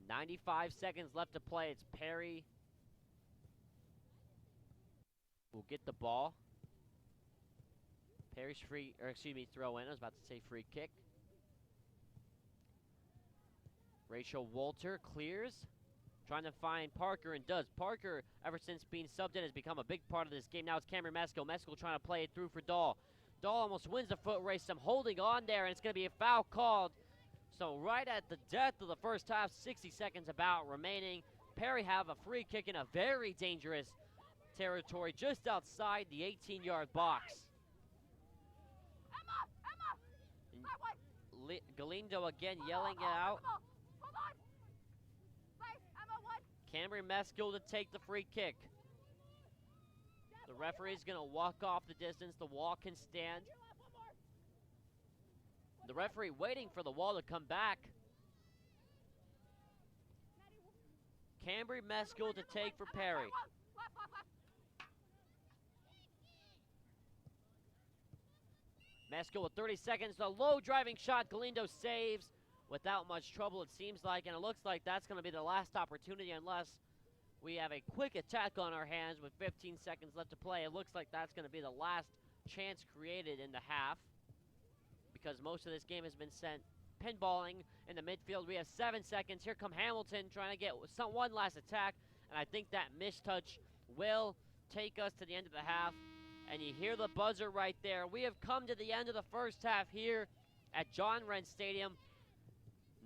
"95 seconds left to play. It's Perry will get the ball. Perry's throw in. I was about to say free kick. Rachel Walter clears. Trying to find Parker and does. Parker, ever since being subbed in, has become a big part of this game. Now it's Cameron Meskill. Meskill trying to play it through for Dahl. Dahl almost wins the foot race. Some holding on there, and it's going to be a foul called. So right at the death of the first half, 60 seconds about remaining. Perry have a free kick in a very dangerous territory just outside the 18-yard box. Galindo again yelling it out. Cameron Meskill to take the free kick. The referee is going to walk off the distance. The wall can stand. The referee waiting for the wall to come back. Cambry Meskel to take for Perry. Meskel with 30 seconds, the low driving shot, Galindo saves without much trouble it seems like, and it looks like that's going to be the last opportunity unless we have a quick attack on our hands with 15 seconds left to play. It looks like that's going to be the last chance created in the half because most of this game has been sent pinballing in the midfield. We have 7 seconds. Here come Hamilton trying to get one last attack, and I think that mistouch will take us to the end of the half. And you hear the buzzer right there. We have come to the end of the first half here at John Wren Stadium.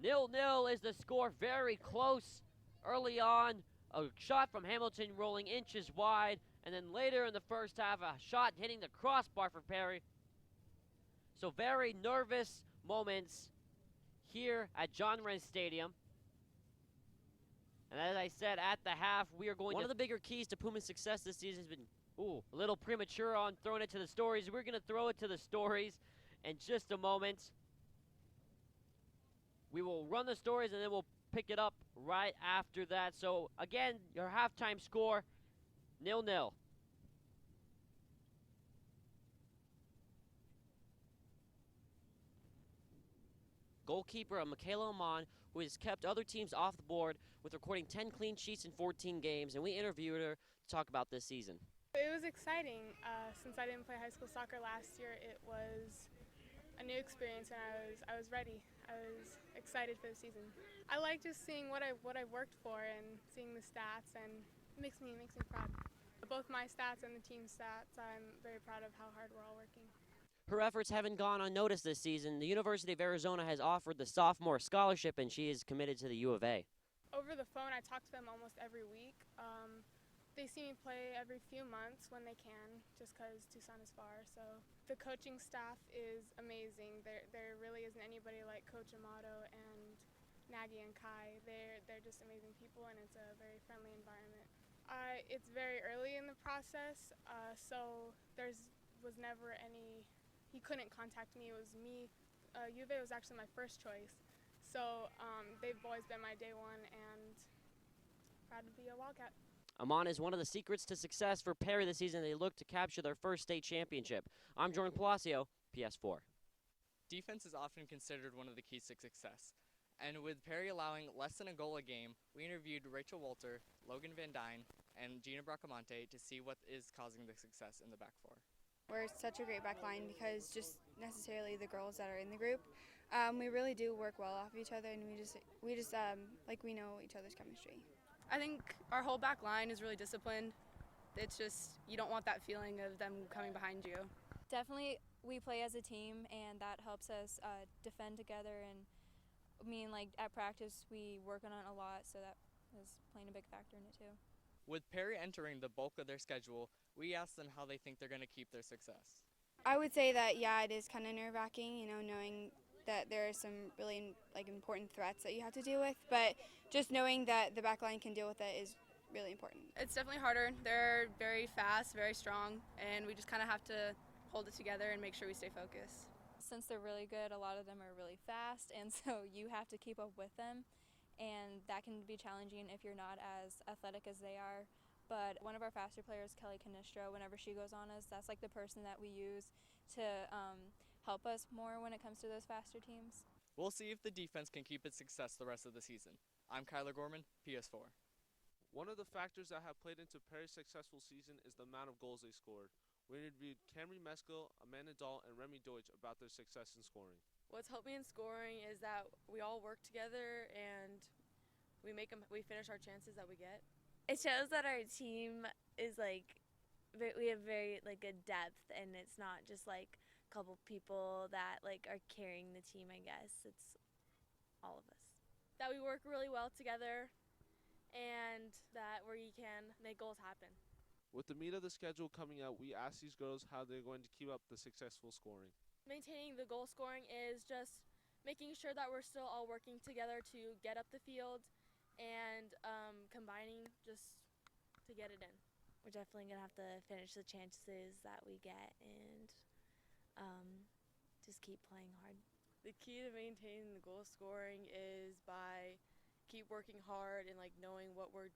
0-0 is the score, very close early on. A shot from Hamilton rolling inches wide, and then later in the first half, a shot hitting the crossbar for Perry. So very nervous moments here at John Wren Stadium. And as I said, at the half, we are going One of the bigger keys to Puma's success this season has been a little premature on throwing it to the stories. We're going to throw it to the stories in just a moment. We will run the stories and then we'll pick it up right after that. So again, your halftime score, 0-0. Goalkeeper Michaela Amon, who has kept other teams off the board with recording 10 clean sheets in 14 games, and we interviewed her to talk about this season. It was exciting. Since I didn't play high school soccer last year, it was a new experience, and I was ready. I was excited for the season. I like just seeing what I worked for and seeing the stats, and it makes me proud. Both my stats and the team stats, I'm very proud of how hard we're all working. Her efforts haven't gone unnoticed this season. The University of Arizona has offered the sophomore scholarship, and she is committed to the U of A. Over the phone, I talk to them almost every week. They see me play every few months when they can, just because Tucson is far. So the coaching staff is amazing. There really isn't anybody like Coach Amato and Nagy and Kai. They're just amazing people, and it's a very friendly environment. It's very early in the process, so was never any. He couldn't contact me. It was me. U of A was actually my first choice. So they've always been my day one, and proud to be a Wildcat. Amon is one of the secrets to success for Perry this season. They look to capture their first state championship. I'm Jordan Palacio, PS4. Defense is often considered one of the keys to success. And with Perry allowing less than a goal a game, we interviewed Rachel Walter, Logan Van Dyne, and Gina Bracamonte to see what is causing the success in the back four. We're such a great back line because just necessarily the girls that are in the group, we really do work well off of each other, and we just we know each other's chemistry. I think our whole back line is really disciplined. It's just, you don't want that feeling of them coming behind you. Definitely we play as a team, and that helps us defend together, and at practice we work on it a lot, so that is playing a big factor in it too. With Perry entering the bulk of their schedule, we asked them how they think they're going to keep their success. I would say that, yeah, it is kind of nerve-wracking, knowing that there are some really important threats that you have to deal with, but just knowing that the back line can deal with it is really important. It's definitely harder. They're very fast, very strong, and we just kind of have to hold it together and make sure we stay focused. Since they're really good, a lot of them are really fast, and so you have to keep up with them, and that can be challenging if you're not as athletic as they are. But one of our faster players, Kelly Canistro, whenever she goes on us, that's the person that we use to help us more when it comes to those faster teams. We'll see if the defense can keep its success the rest of the season. I'm Kyler Gorman, PS4. One of the factors that have played into Perry's successful season is the amount of goals they scored. We interviewed Cambry Meskel, Amanda Dahl, and Remy Deutsch about their success in scoring. What's helped me in scoring is that we all work together and we finish our chances that we get. It shows that our team is we have very good depth, and it's not just a couple people that are carrying the team. I guess it's all of us. That we work really well together, and that we can make goals happen. With the meat of the schedule coming out, we asked these girls how they're going to keep up the successful scoring. Maintaining the goal scoring is just making sure that we're still all working together to get up the field, and combining just to get it in. We're definitely going to have to finish the chances that we get and just keep playing hard. The key to maintaining the goal scoring is by keep working hard and like knowing what we're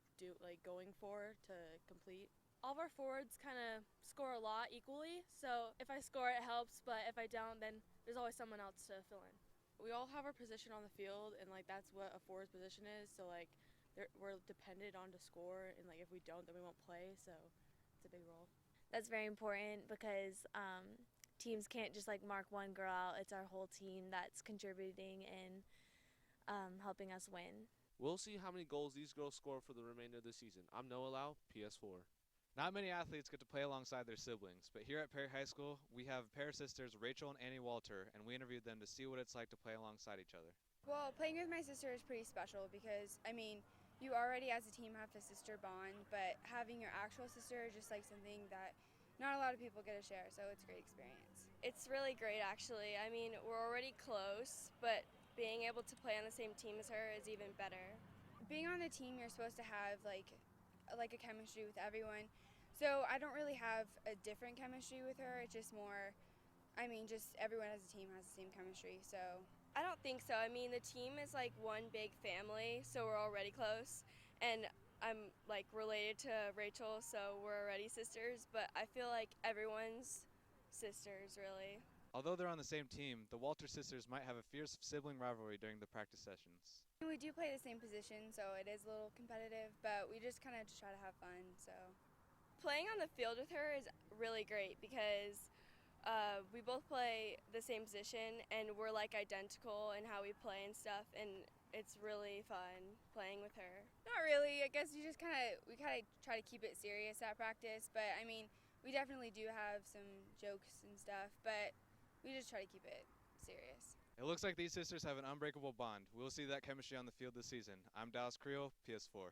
going for to complete. All of our forwards kind of score a lot equally, so if I score it helps, but if I don't, then there's always someone else to fill in. We all have our position on the field, and like that's what a forward's position is, so like we're dependent on to score, and like if we don't, then we won't play, so it's a big role. That's very important because teams can't just like mark one girl out. It's our whole team that's contributing and helping us win. We'll see how many goals these girls score for the remainder of the season. I'm Noah Lau, PS4. Not many athletes get to play alongside their siblings, but here at Perry High School, we have pair sisters Rachel and Annie Walter, and we interviewed them to see what it's like to play alongside each other. Well, playing with my sister is pretty special because, I mean, you already as a team have the sister bond, but having your actual sister is just like something that not a lot of people get to share, so it's a great experience. It's really great, actually. I mean, we're already close, but being able to play on the same team as her is even better. Being on the team, you're supposed to have like a chemistry with everyone. So I don't really have a different chemistry with her. It's just more, I mean, just everyone as a team has the same chemistry. So I don't think so. I mean, the team is like one big family, so we're already close. And I'm like related to Rachel, so we're already sisters. But I feel like everyone's sisters, really. Although they're on the same team, the Walter sisters might have a fierce sibling rivalry during the practice sessions. We do play the same position, so it is a little competitive, but we just kind of try to have fun, so. Playing on the field with her is really great because we both play the same position and we're like identical in how we play and stuff, and it's really fun playing with her. Not really. I guess we kind of try to keep it serious at practice, but I mean, we definitely do have some jokes and stuff, but we just try to keep it serious. It looks like these sisters have an unbreakable bond. We'll see that chemistry on the field this season. I'm Dallas Creel, PS4.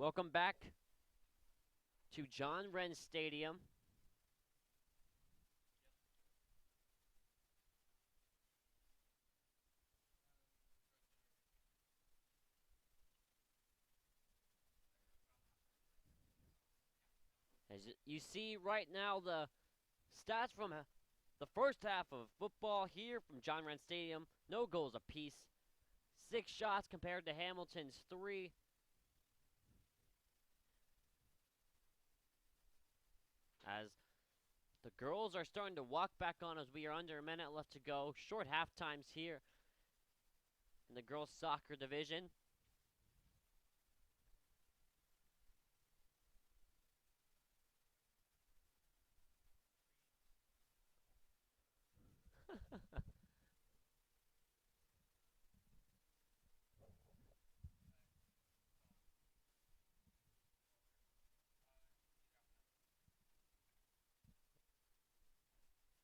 Welcome back to John Wren Stadium. As you see right now, the stats from the first half of football here from John Wren Stadium: no goals apiece, 6 shots compared to Hamilton's 3. As the girls are starting to walk back on as we are under a minute left to go. Short half times here in the girls soccer division.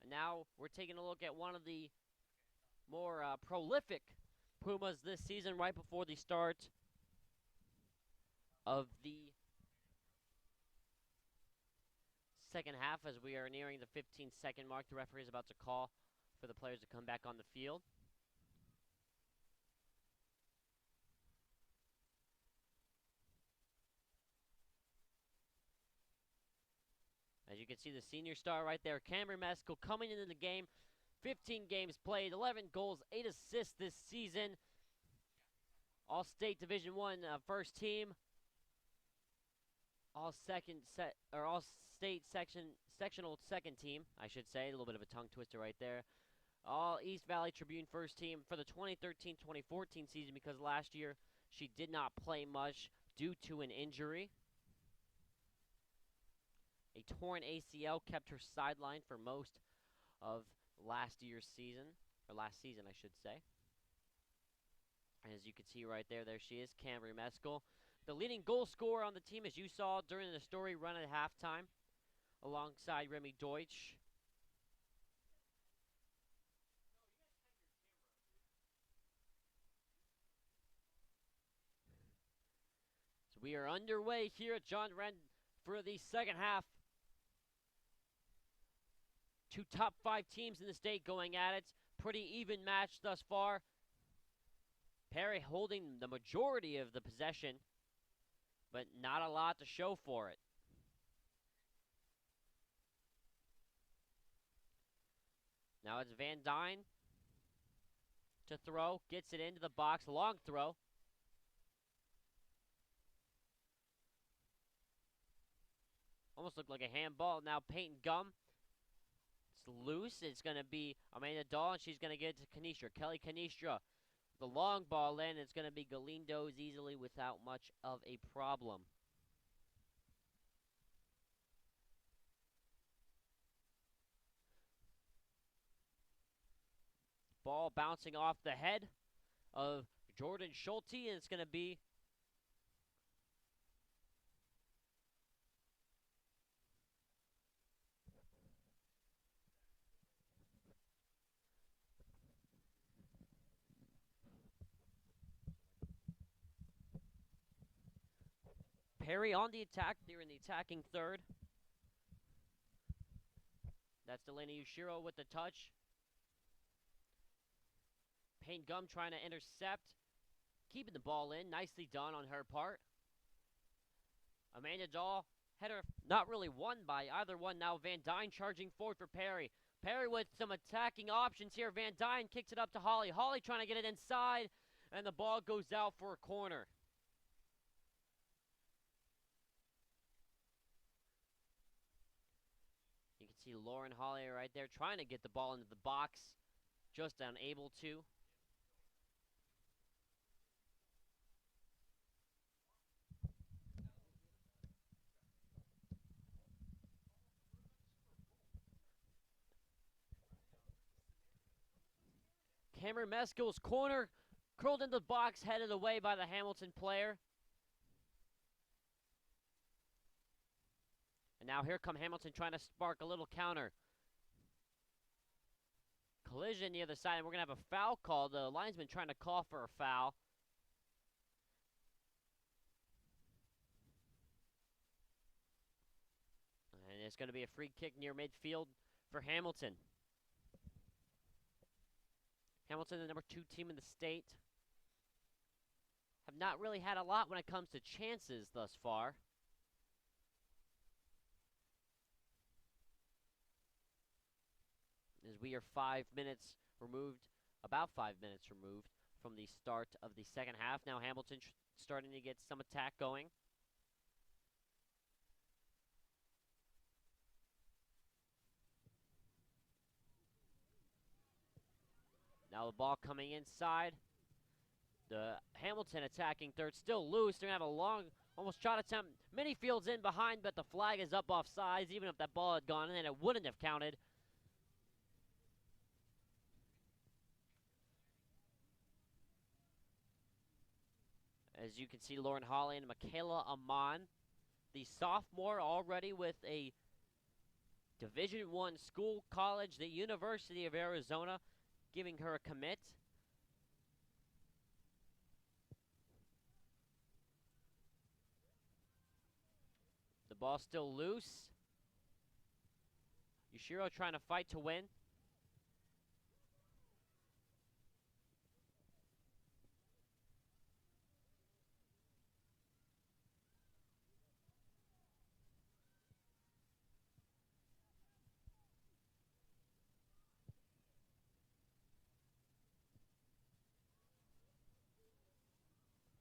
And now we're taking a look at one of the more prolific Pumas this season right before the start of the second half as we are nearing the 15-second mark. The referee is about to call for the players to come back on the field. As you can see, the senior star right there, Cameron Meskel, coming into the game. 15 games played, 11 goals, 8 assists this season. All-State Division I first team. All-State sectional second team, I should say. A little bit of a tongue twister right there. All East Valley Tribune first team for the 2013-2014 season because last year she did not play much due to an injury. A torn ACL kept her sidelined for most of last season, I should say. As you can see right there, there she is, Cameron Meskel. The leading goal scorer on the team, as you saw during the story run at halftime, alongside Remy Deutsch. So we are underway here at John Wren for the second half. 2 top 5 teams in the state going at it. Pretty even match thus far. Perry holding the majority of the possession, but not a lot to show for it. Now it's Van Dyne to throw. Gets it into the box. Long throw. Almost looked like a handball. Now Peyton Gum. It's loose. It's going to be Amanda Dahl, and she's going to get it to Canistra. Kelly Canistra. The long ball in. It's going to be Galindo's easily without much of a problem. Ball bouncing off the head of Jordan Schulte, and it's going to be Perry on the attack. They're in the attacking third. That's Delaney Ushiro with the touch. Payne Gum trying to intercept. Keeping the ball in. Nicely done on her part. Amanda Dahl, header not really won by either one. Now Van Dyne charging forward for Perry. Perry with some attacking options here. Van Dyne kicks it up to Holly. Holly trying to get it inside. And the ball goes out for a corner. You can see Lauren Holly right there trying to get the ball into the box. Just unable to. Cameron Meskel's corner, curled into the box, headed away by the Hamilton player. And now here come Hamilton trying to spark a little counter. Collision the other side, and we're going to have a foul call. The linesman trying to call for a foul. And it's going to be a free kick near midfield for Hamilton. Hamilton, the number 2 team in the state, have not really had a lot when it comes to chances thus far. As we are 5 minutes removed, about 5 minutes removed from the start of the second half. Now Hamilton starting to get some attack going. Now the ball coming inside. The Hamilton attacking third, still loose. They're going to have a long, almost shot attempt. Many fields in behind, but the flag is up off sides. Even if that ball had gone in, it wouldn't have counted. As you can see, Lauren Hawley and Michaela Amon, the sophomore already with a Division I school, college, the University of Arizona, giving her a commit. The ball still loose. Yushiro trying to fight to win.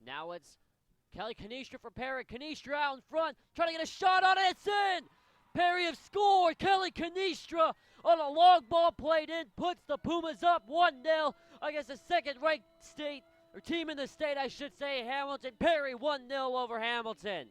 Now it's Kelly Canistra for Perry. Canistra out in front, trying to get a shot on it. It's in! Perry have scored. Kelly Canistra on a long ball played in puts the Pumas up 1-0 against the second-ranked state, or team in the state, I should say, Hamilton. Perry 1-0 over Hamilton.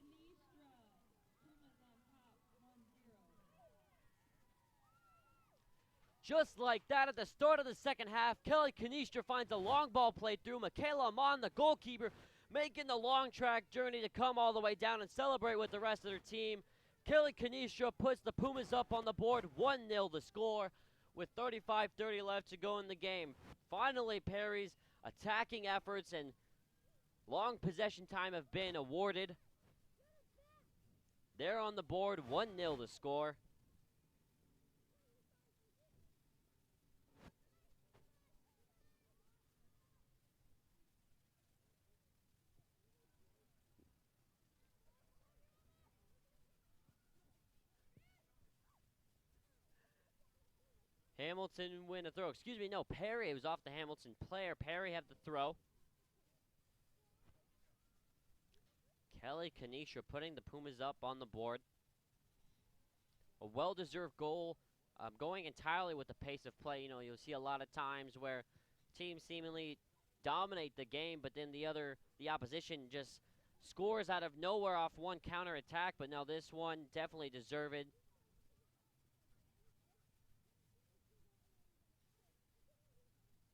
Just like that, at the start of the second half, Kelly Canistra finds a long ball played through. Michaela Amon, the goalkeeper, making the long track journey to come all the way down and celebrate with the rest of their team. Kelly Canistra puts the Pumas up on the board, 1-0 the score, with 35:30 left to go in the game. Finally, Perry's attacking efforts and long possession time have been awarded. They're on the board, 1-0 the score. Hamilton win a throw. Excuse me, no, Perry. It was off the Hamilton player. Perry had the throw. Kelly Canistra putting the Pumas up on the board. A well-deserved goal, going entirely with the pace of play. You know, you'll see a lot of times where teams seemingly dominate the game, but then the opposition just scores out of nowhere off one counterattack. But now this one definitely deserved.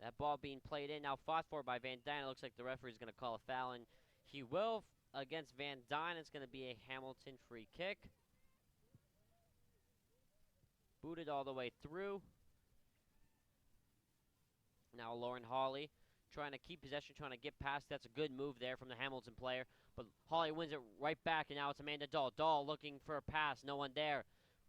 That ball being played in, now fought for by Van Dyne. It looks like the referee's going to call a foul, and he will against Van Dyne. It's going to be a Hamilton free kick. Booted all the way through. Now Lauren Hawley trying to keep possession, trying to get past. That's a good move there from the Hamilton player, but Hawley wins it right back, and now it's Amanda Dahl. Dahl looking for a pass, no one there.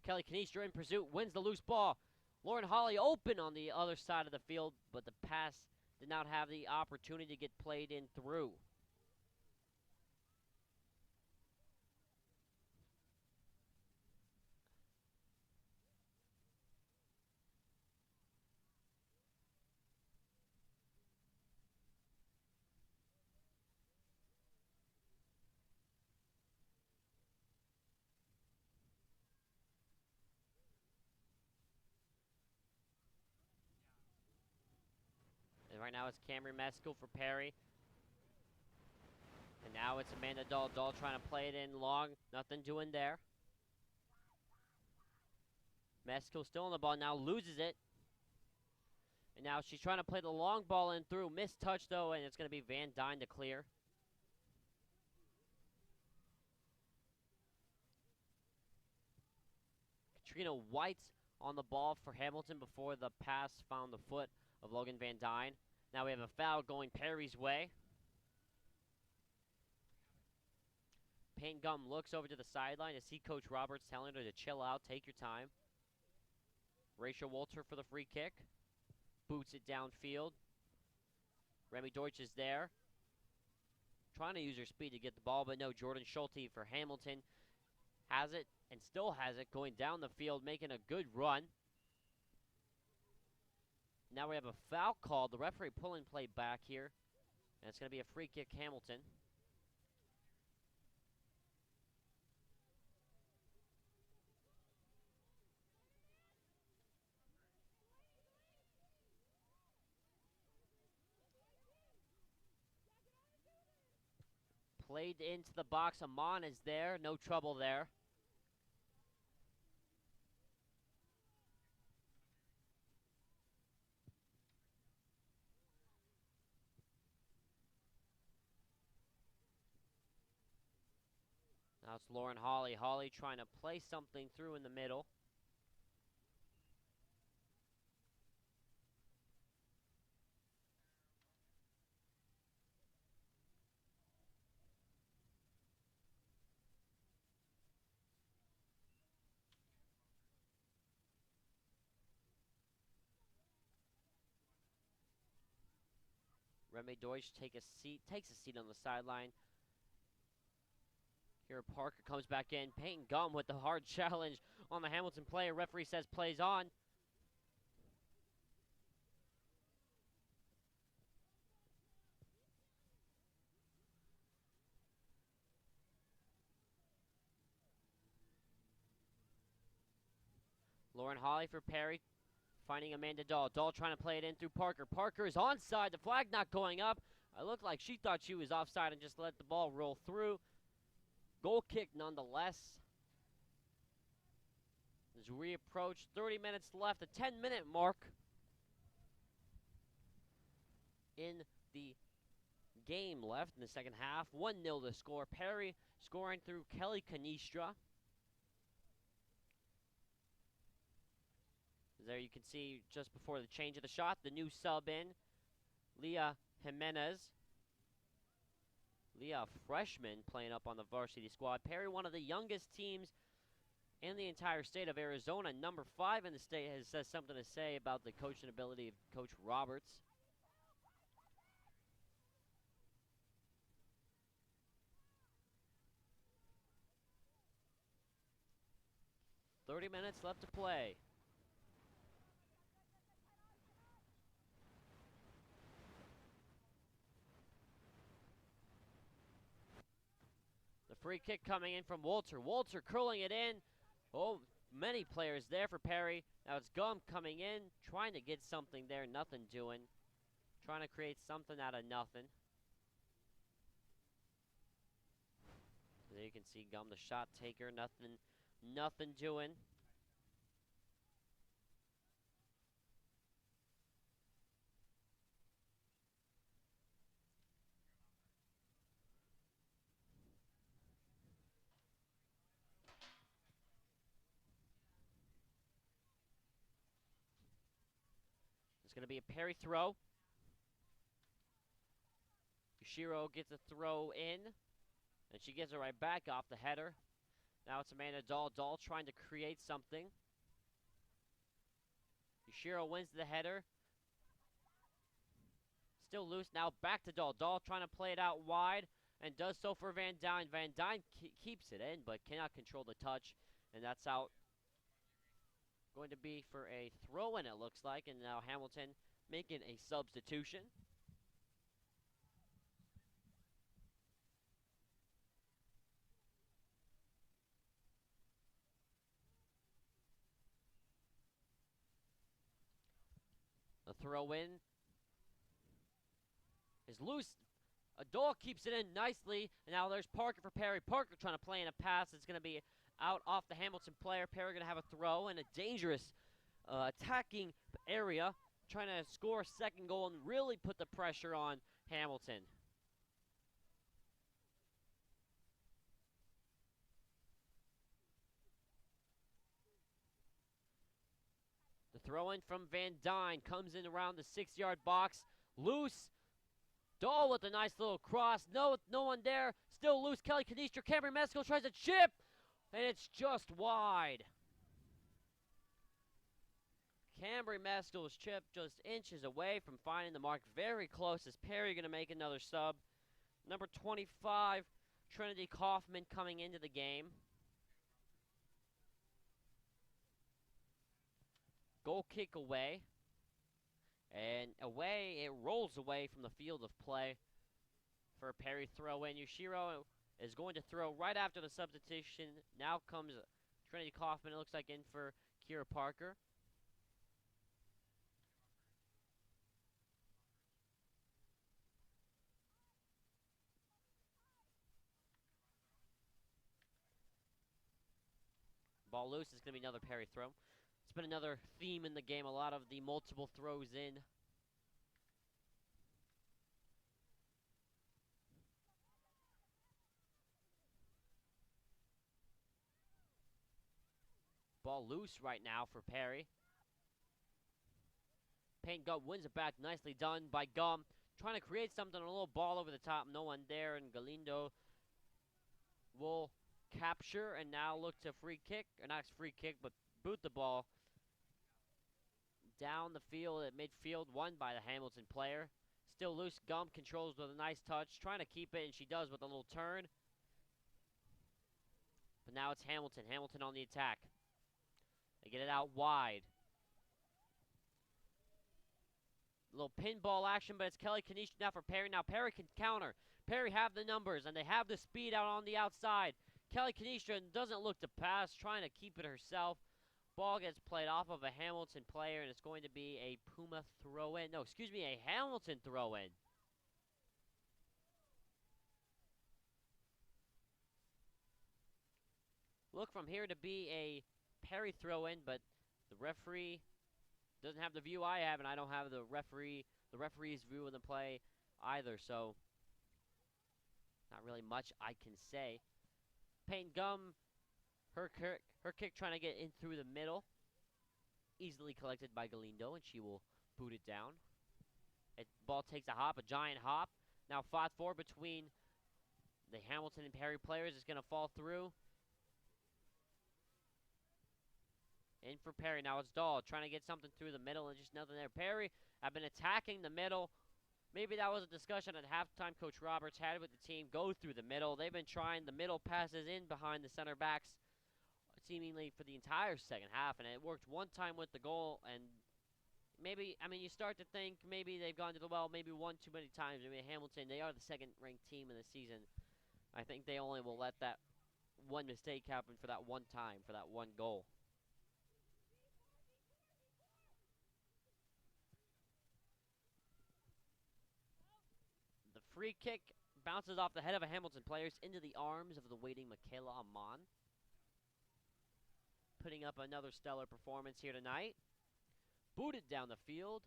Kelly Canistra in pursuit, wins the loose ball. Lauren Hawley open on the other side of the field, but the pass did not have the opportunity to get played in through. Right now it's Camry Meskel for Perry. And now it's Amanda Dahl. Dahl trying to play it in long. Nothing doing there. Meskel still on the ball now. Loses it. And now she's trying to play the long ball in through. Missed touch though, and it's going to be Van Dyne to clear. Katrina White on the ball for Hamilton before the pass found the foot of Logan Van Dyne. Now we have a foul going Perry's way. Payne Gum looks over to the sideline to see Coach Roberts telling her to chill out, take your time. Rachel Walter for the free kick. Boots it downfield. Remy Deutsch is there. Trying to use her speed to get the ball, but no, Jordan Schulte for Hamilton has it and still has it going down the field, making a good run. Now we have a foul call. The referee pulling play back here. And it's going to be a free kick, Hamilton. Played into the box. Amon is there. No trouble there. Now it's Lauren Hawley. Hawley trying to play something through in the middle. Remy Deutsch takes a seat on the sideline. Here Parker comes back in. Peyton Gum with the hard challenge on the Hamilton player. Referee says plays on. Lauren Hawley for Perry. Finding Amanda Dahl. Dahl trying to play it in through Parker. Parker is onside. The flag not going up. It looked like she thought she was offside and just let the ball roll through. Goal kick nonetheless. As we approach 30 minutes left, a 10-minute mark in the game left in the second half. 1-0 to score. Perry scoring through Kelly Canistra. There you can see just before the change of the shot, the new sub in, Leah Jimenez. Leah, a freshman, playing up on the varsity squad. Perry, one of the youngest teams in the entire state of Arizona. Number 5 in the state has something to say about the coaching ability of Coach Roberts. .30 minutes left to play. The free kick coming in from Walter. Walter curling it in. Oh, many players there for Perry. Now it's Gum coming in, trying to get something there, nothing doing. Trying to create something out of nothing. There you can see Gum, the shot taker, nothing doing. It's going to be a Perry throw. Yushiro gets a throw in, and she gets it right back off the header. Now it's Amanda Dahl. Dahl trying to create something. Yushiro wins the header. Still loose. Now back to Dahl. Dahl trying to play it out wide, and does so for Van Dyne. Van Dyne keeps it in, but cannot control the touch, and that's out. Going to be for a throw-in, it looks like, and now Hamilton making a substitution. The throw-in is loose. Dahl keeps it in nicely, and now there's Parker for Perry. Parker trying to play in a pass. It's going to be out off the Hamilton player. Perry going to have a throw and a dangerous attacking area, trying to score a second goal and really put the pressure on Hamilton. The throw in from Van Dyne comes in around the 6-yard box. Loose. Dahl with a nice little cross. No one there. Still loose. Kelly Canistra. Camry Mescal tries a chip, and it's just wide. Cambry Mescal's chip just inches away from finding the mark. Very close. Is Perry going to make another sub? Number 25, Trinity Kaufman coming into the game. Goal kick away. And away, it rolls away from the field of play. for a Perry throw in. Yushiro is going to throw right after the substitution. Now comes Trinity Kaufman, it looks like, in for Kira Parker. Ball loose. It's going to be another Perry throw. It's been another theme in the game, a lot of the multiple throws in. Ball loose right now for Perry. Payne Gum wins it back. Nicely done by Gum. Trying to create something, a little ball over the top. No one there, and Galindo will capture and now look to free kick. Or not free kick, but boot the ball down the field at midfield. Won by the Hamilton player. Still loose. Gum controls with a nice touch. Trying to keep it, and she does with a little turn. But now it's Hamilton. Hamilton on the attack. They get it out wide. A little pinball action, but it's Kelly Kanisha now for Perry. Now Perry can counter. Perry have the numbers, and they have the speed out on the outside. Kelly Kanisha doesn't look to pass, trying to keep it herself. Ball gets played off of a Hamilton player, and it's going to be a Puma throw-in. No, excuse me, a Hamilton throw-in. Look from here to be a Perry throw-in, but the referee doesn't have the view I have, and I don't have the referee's view of the play either, so not really much I can say. Payne Gum, her kick trying to get in through the middle. Easily collected by Galindo, and she will boot it down. Ball takes a hop, a giant hop. Now fought for between the Hamilton and Perry players. It's going to fall through. In for Perry. Now it's Dahl trying to get something through the middle, and just nothing there. Perry have been attacking the middle. Maybe that was a discussion at halftime Coach Roberts had with the team. Go through the middle. They've been trying the middle passes in behind the center backs seemingly for the entire second half, and it worked one time with the goal, and maybe, I mean, you start to think maybe they've gone to the well maybe one too many times. I mean, Hamilton, they are the second-ranked team in the season. I think they only will let that one mistake happen for that one time, for that one goal. The free kick bounces off the head of a Hamilton player into the arms of the waiting Michaela Amon. Putting up another stellar performance here tonight. Booted down the field.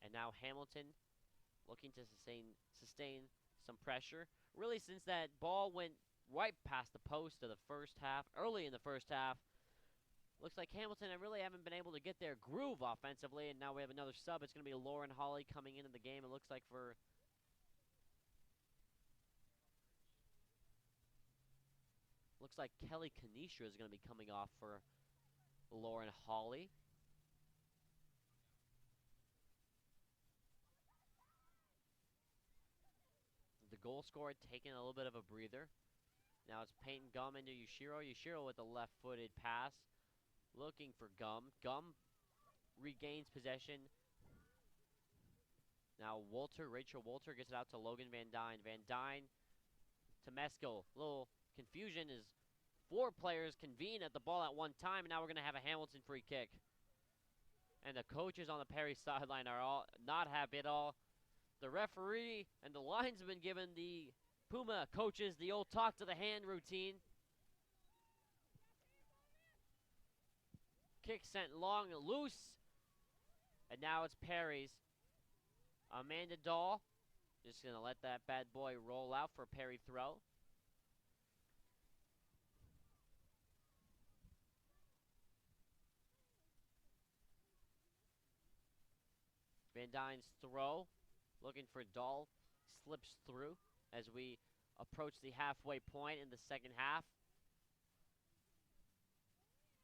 And now Hamilton looking to sustain some pressure. Really, since that ball went right past the post of the first half, early in the first half, looks like Hamilton really haven't been able to get their groove offensively, and now we have another sub. It's going to be Lauren Hawley coming into the game, it looks like, for Kelly Kanisha is going to be coming off for Lauren Hawley. The goal scorer taking a little bit of a breather. Now it's Payne Gum into Yushiro. Yushiro with a left-footed pass. Looking for Gum. Gum regains possession. Now Rachel Walter gets it out to Logan Van Dyne. Van Dyne to Meskel. Little confusion as 4 players convene at the ball at one time, and now we're going to have a Hamilton free kick. And the coaches on the Perry sideline are all not happy at all. The referee and the linesman giving the Puma coaches the old talk to the hand routine. Kick sent long and loose. And now it's Perry's. Amanda Dahl just going to let that bad boy roll out for a Perry throw. Van Dyne's throw, looking for Dahl, slips through as we approach the halfway point in the second half.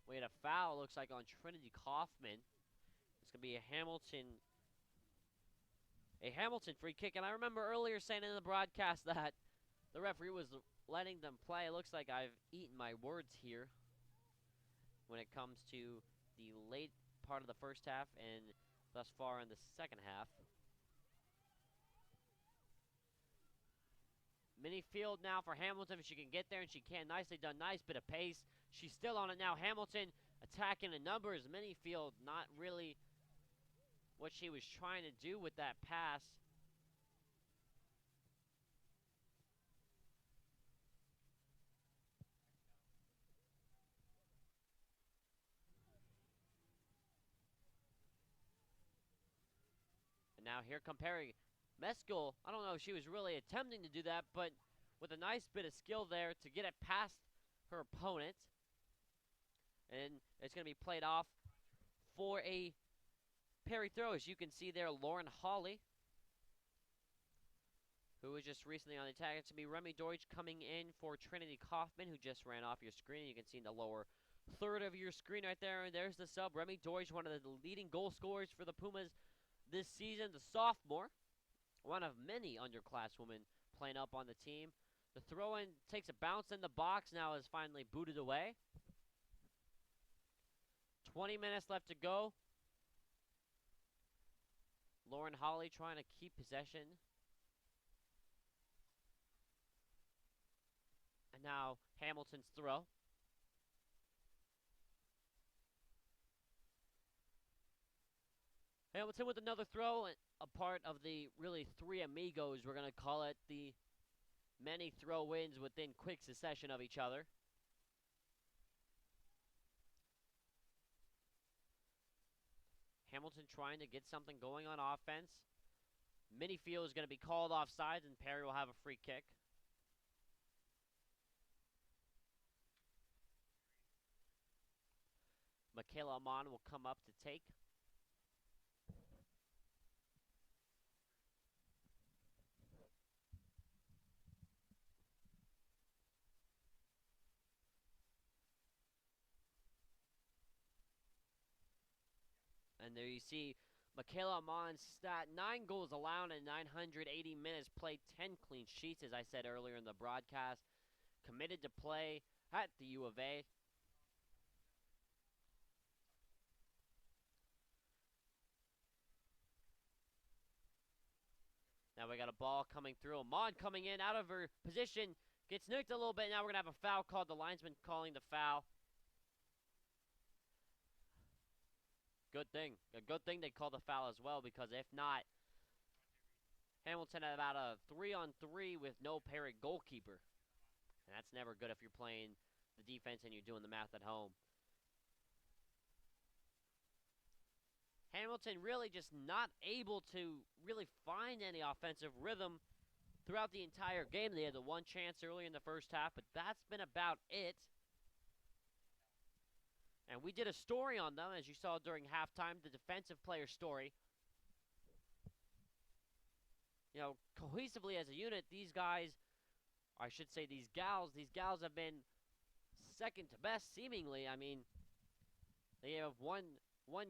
We had a foul, looks like, on Trinity Kaufman. It's going to be a Hamilton free kick. And I remember earlier saying in the broadcast that the referee was letting them play. It looks like I've eaten my words here when it comes to the late part of the first half and thus far in the second half. Mini field now for Hamilton. If she can get there, and she can. Nicely done. Nice bit of pace. She's still on it now. Hamilton attacking the numbers. Mini field, not really what she was trying to do with that pass. And now here come Perry. Meskel, I don't know if she was really attempting to do that, but with a nice bit of skill there to get it past her opponent. And it's going to be played off for a Perry throw. As you can see there, Lauren Hawley, who was just recently on the attack. It's going to be Remy Deutsch coming in for Trinity Kaufman, who just ran off your screen. You can see in the lower third of your screen right there. And there's the sub. Remy Deutsch, one of the leading goal scorers for the Pumas this season. The sophomore, one of many underclasswomen playing up on the team. The throw-in takes a bounce in the box. Now is finally booted away. 20 minutes left to go. Lauren Hawley trying to keep possession. And now Hamilton's throw. Hamilton with another throw, a part of the really three amigos, we're going to call it, the many throw-ins within quick succession of each other. Hamilton trying to get something going on offense. Minifield is going to be called offsides, and Perry will have a free kick. Michaela Amon will come up to take. And there you see Michaela Amon's stat, 9 goals allowed in 980 minutes played, 10 clean sheets, as I said earlier in the broadcast. Committed to play at the U of A. Now we got a ball coming through. Amon coming in out of her position. Gets nicked a little bit. Now we're going to have a foul called. The linesman calling the foul. Good thing. A good thing they called the foul as well, because if not, Hamilton had about a 3-on-3 with no Perry goalkeeper. And that's never good if you're playing the defense and you're doing the math at home. Hamilton really just not able to really find any offensive rhythm throughout the entire game. They had the one chance early in the first half, but that's been about it. And we did a story on them, as you saw during halftime, the defensive player story. You know, cohesively as a unit, these guys, I should say these gals have been second to best, seemingly. I mean, they have one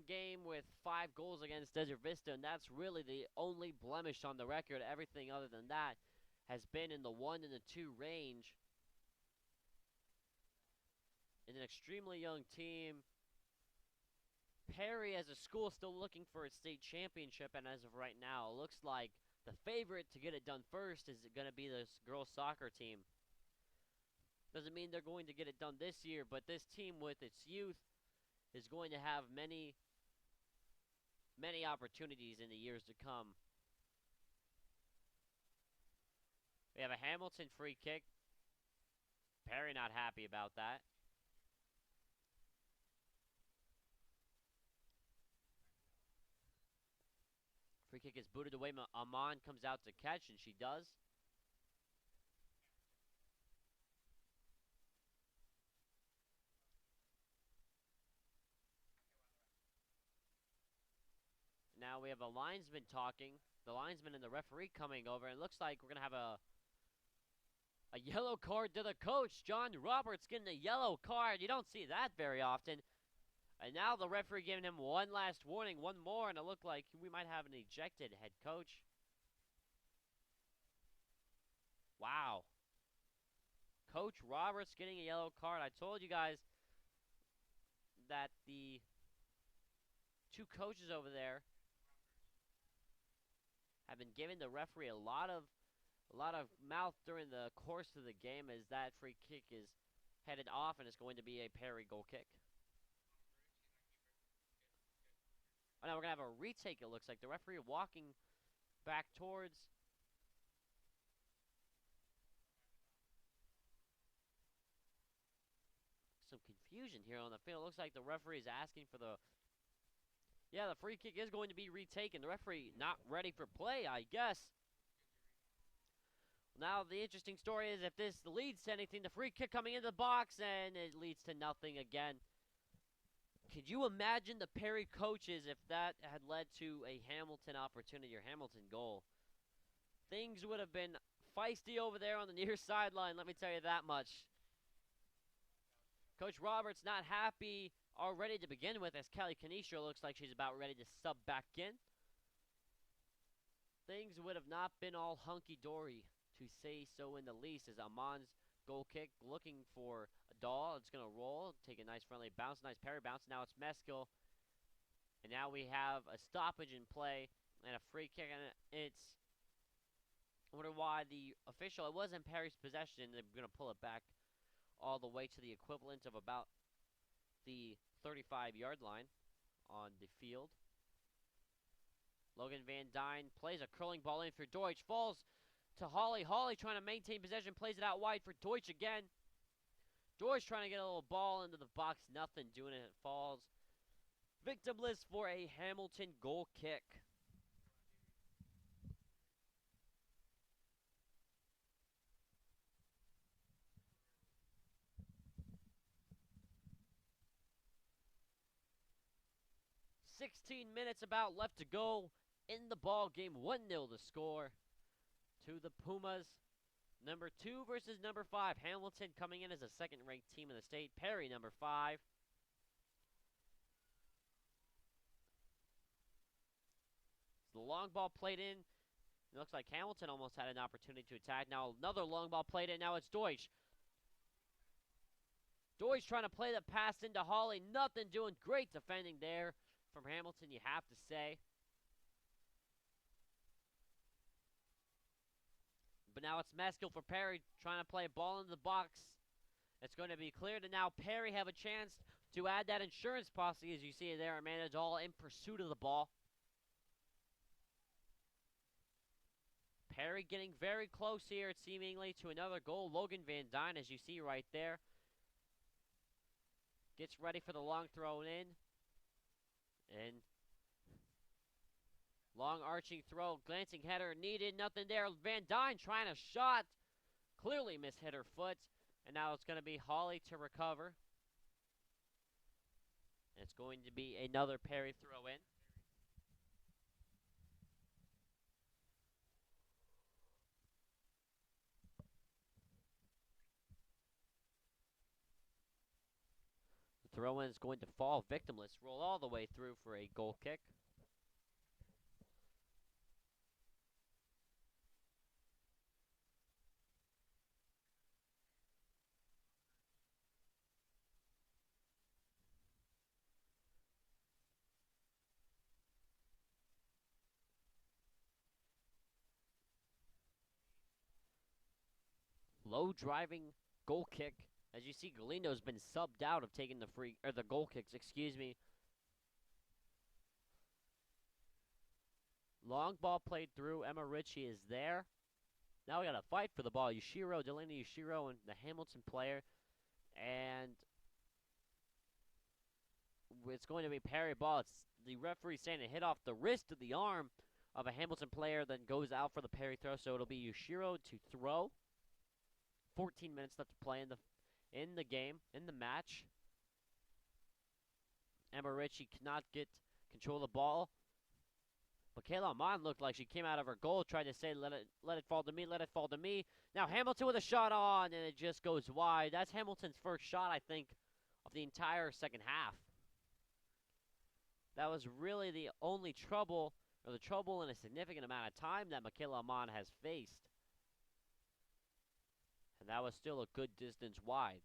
game with 5 goals against Desert Vista, and that's really the only blemish on the record. Everything other than that has been in the 1 and the 2 range. It's an extremely young team. Perry, as a school, still looking for its state championship, and as of right now, it looks like the favorite to get it done first is going to be this girls' soccer team. Doesn't mean they're going to get it done this year, but this team with its youth is going to have many opportunities in the years to come. We have a Hamilton free kick. Perry not happy about that. Free kick is booted away. Amon comes out to catch, and she does. Now we have a linesman talking. The linesman and the referee coming over. And it looks like we're going to have a yellow card to the coach. John Roberts getting a yellow card. You don't see that very often. And now the referee giving him one last warning, one more, and it looked like we might have an ejected head coach. Wow. Coach Roberts getting a yellow card. I told you guys that the 2 coaches over there have been giving the referee a lot of A lot of mouth during the course of the game as that free kick is headed off, and it's going to be a Perry goal kick. Oh, now we're going to have a retake, it looks like. The referee walking back towards some confusion here on the field. It looks like the referee is asking for the... Yeah, the free kick is going to be retaken. The referee not ready for play, I guess. Now, the interesting story is if this leads to anything, the free kick coming into the box, and it leads to nothing again. Could you imagine the Perry coaches if that had led to a Hamilton opportunity or Hamilton goal? Things would have been feisty over there on the near sideline, let me tell you that much. Coach Roberts not happy already to begin with, as Kelly Canistro looks like she's about ready to sub back in. Things would have not been all hunky-dory, to say so in the least, as Amon's goal kick looking for a Dahl. It's going to roll, take a nice friendly bounce, nice parry bounce. Now it's Meskill. And now we have a stoppage in play and a free kick. And it's, I wonder why the official, it was in Perry's possession. They're going to pull it back all the way to the equivalent of about the 35-yard line on the field. Logan Van Dyne plays a curling ball in for Deutsch. Falls to Hawley. Hawley trying to maintain possession. Plays it out wide for Deutsch again. Deutsch trying to get a little ball into the box. Nothing doing it. It falls victimless for a Hamilton goal kick. $16 minutes about left to go in the ball game. 1-0 the score to the Pumas. Number 2 versus number 5. Hamilton coming in as a second-ranked team in the state. Perry, number 5. So the long ball played in. It looks like Hamilton almost had an opportunity to attack. Now another long ball played in. Now it's Deutsch. Deutsch trying to play the pass into Hawley. Nothing doing. Great defending there from Hamilton, you have to say. But now it's Meskill for Perry, trying to play a ball into the box. It's going to be cleared, and now Perry have a chance to add that insurance policy, as you see there. Amanda Dahl in pursuit of the ball. Perry getting very close here, seemingly, to another goal. Logan Van Dyne, as you see right there, gets ready for the long throw in. And long arching throw, glancing header needed, nothing there. Van Dyne trying a shot, clearly mishit her foot. And now it's going to be Hawley to recover. And it's going to be another Perry throw in. The throw in is going to fall victimless, roll all the way through for a goal kick. Low driving goal kick. As you see, Galino's been subbed out of taking the goal kicks, excuse me. Long ball played through. Emma Ritchie is there. Now we got to fight for the ball. Delaney Yushiro, and the Hamilton player. And it's going to be Perry ball. It's the referee saying it hit off the wrist of the arm of a Hamilton player, then goes out for the Perry throw. So it'll be Yushiro to throw. 14 minutes left to play in the game, in the match. Emma Ritchie cannot get control of the ball. Michaela Amon looked like she came out of her goal, tried to say, let it fall to me, let it fall to me. Now Hamilton with a shot on, and it just goes wide. That's Hamilton's first shot, I think, of the entire second half. That was really the only trouble, or the trouble in a significant amount of time that Michaela Amon has faced. And that was still a good distance wide.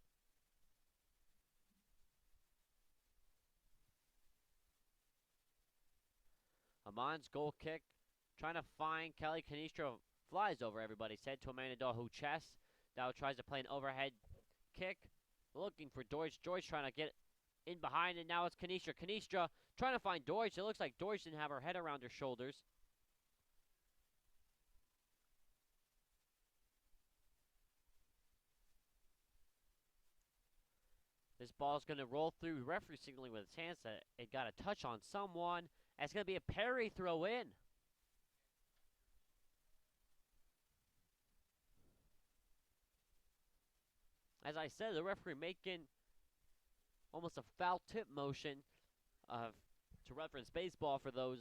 Amon's goal kick, trying to find Kelly Canistro flies over everybody's head to Amanda Dahl, who chests. Now tries to play an overhead kick. Looking for Deutsch. Deutsch trying to get in behind, and now it's Canistra. Canistra trying to find Deutsch. It looks like Deutsch didn't have her head around her shoulders. This ball's going to roll through. Referee signaling with his hands that it got a touch on someone. And it's going to be a Perry throw in. As I said, the referee making almost a foul tip motion to reference baseball for those,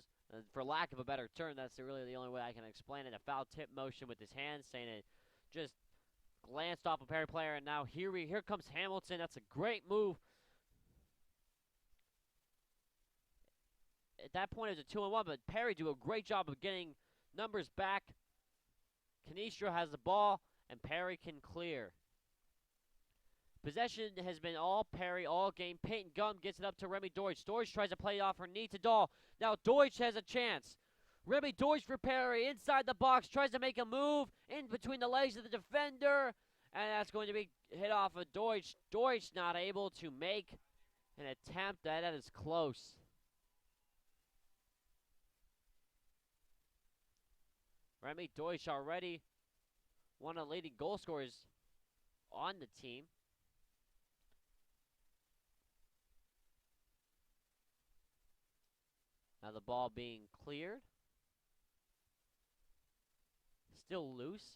for lack of a better term. That's really the only way I can explain it. A foul tip motion with his hands, saying it just glanced off a Perry player, and now here comes Hamilton. That's a great move. At that point, it was a 2-1, but Perry do a great job of getting numbers back. Canistra has the ball, and Perry can clear. Possession has been all Perry all game. Peyton Gum gets it up to Remy Deutsch. Deutsch tries to play it off her knee to Dahl. Now Deutsch has a chance. Remy Deutsch for Perry inside the box. Tries to make a move in between the legs of the defender. And that's going to be hit off of Deutsch. Deutsch not able to make an attempt. That is close. Remy Deutsch already one of the leading goal scorers on the team. Now the ball being cleared. Still loose.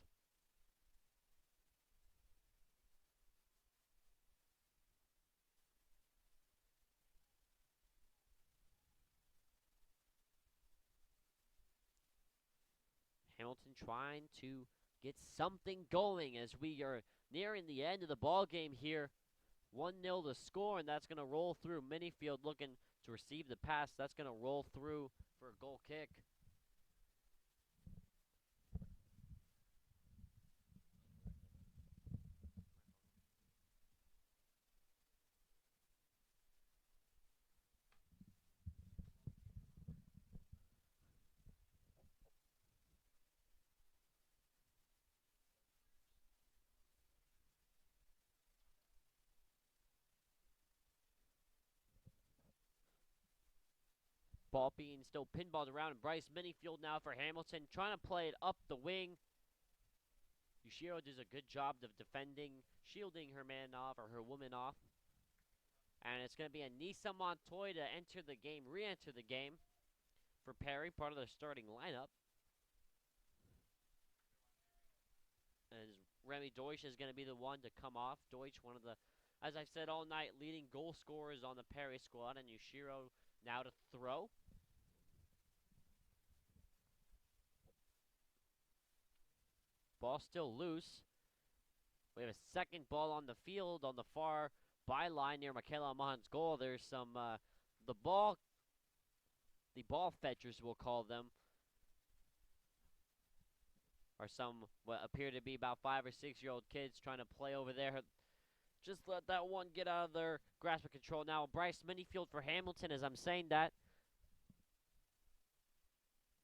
Hamilton trying to get something going as we are nearing the end of the ball game here. 1-0 the score, and that's going to roll through. Minifield looking to receive the pass. That's going to roll through for a goal kick. Ball being still pinballed around, and Bryce Minifield now for Hamilton, trying to play it up the wing. Yushiro does a good job of defending, shielding her man off, or her woman off. And it's going to be Anissa Montoya to enter the game, re-enter the game for Perry, part of the starting lineup. As Remy Deutsch is going to be the one to come off. Deutsch, one of the, as I've said all night, leading goal scorers on the Perry squad, and Yushiro now to throw. Ball still loose. We have a second ball on the field on the far byline near Michaela Mahan's goal. There's some, the ball fetchers, we'll call them, are some what appear to be about 5 or 6 year old kids trying to play over there. Just let that one get out of their grasp of control. Now Bryce Minifield for Hamilton, as I'm saying that.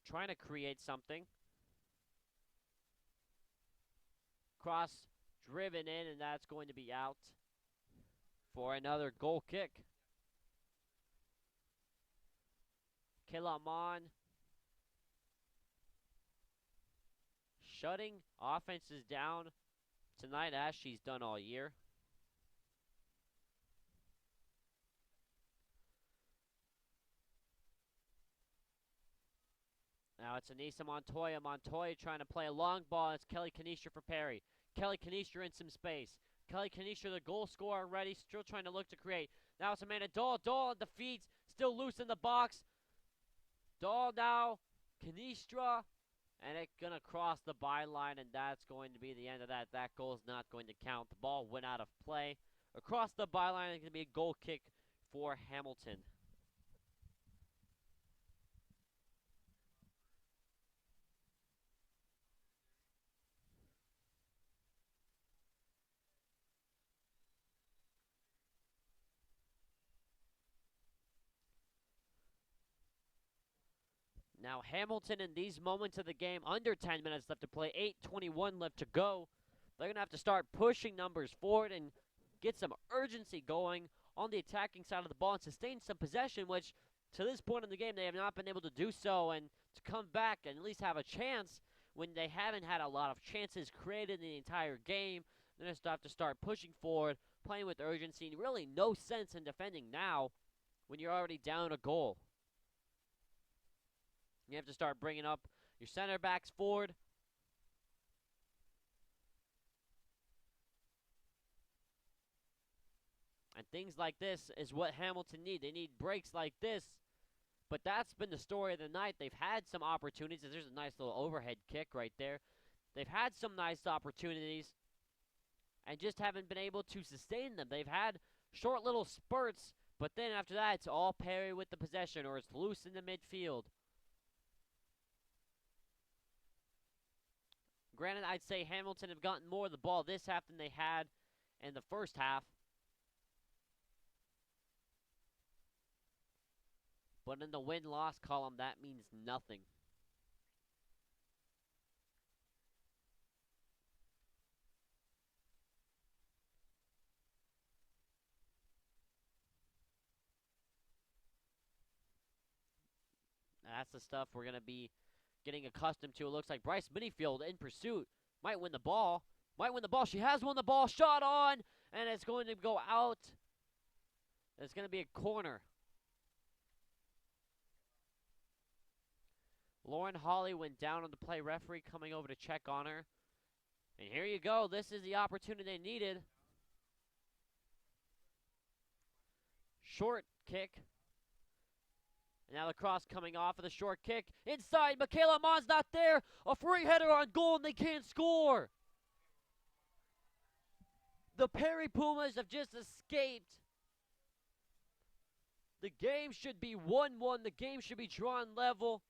Trying to create something. Cross driven in, and that's going to be out for another goal kick. Kayla Mon shutting offenses down tonight, as she's done all year. Now it's Anissa Montoya. Montoya trying to play a long ball. It's Kelly Canistra for Perry. Kelly Canistra in some space. Kelly Canistra, the goal scorer already, still trying to look to create. Now it's Amanda Dahl. Dahl on the feet, still loose in the box. Dahl now, Canistra, and it's going to cross the byline, and that's going to be the end of that. That goal is not going to count. The ball went out of play. Across the byline, it's going to be a goal kick for Hamilton. Now Hamilton in these moments of the game, under 10 minutes left to play, 8:21 left to go. They're going to have to start pushing numbers forward and get some urgency going on the attacking side of the ball and sustain some possession, which to this point in the game they have not been able to do so, and to come back and at least have a chance when they haven't had a lot of chances created in the entire game. They're going to have to start pushing forward, playing with urgency, and really no sense in defending now when you're already down a goal. You have to start bringing up your center backs forward. And things like this is what Hamilton need. They need breaks like this. But that's been the story of the night. They've had some opportunities. There's a nice little overhead kick right there. They've had some nice opportunities and just haven't been able to sustain them. They've had short little spurts, but then after that, it's all Perry with the possession, or it's loose in the midfield. Granted, I'd say Hamilton have gotten more of the ball this half than they had in the first half. But in the win-loss column, that means nothing. That's the stuff we're going to be getting accustomed to. It looks like Bryce Minifield in pursuit. Might win the ball. She has won the ball. Shot on. And it's going to go out. It's going to be a corner. Lauren Hawley went down on the play. Referee coming over to check on her. And here you go. This is the opportunity they needed. Short kick. And now the cross coming off of the short kick. Inside, Michaela Mon's not there. A free header on goal, and they can't score. The Perry Pumas have just escaped. The game should be 1-1. The game should be drawn level.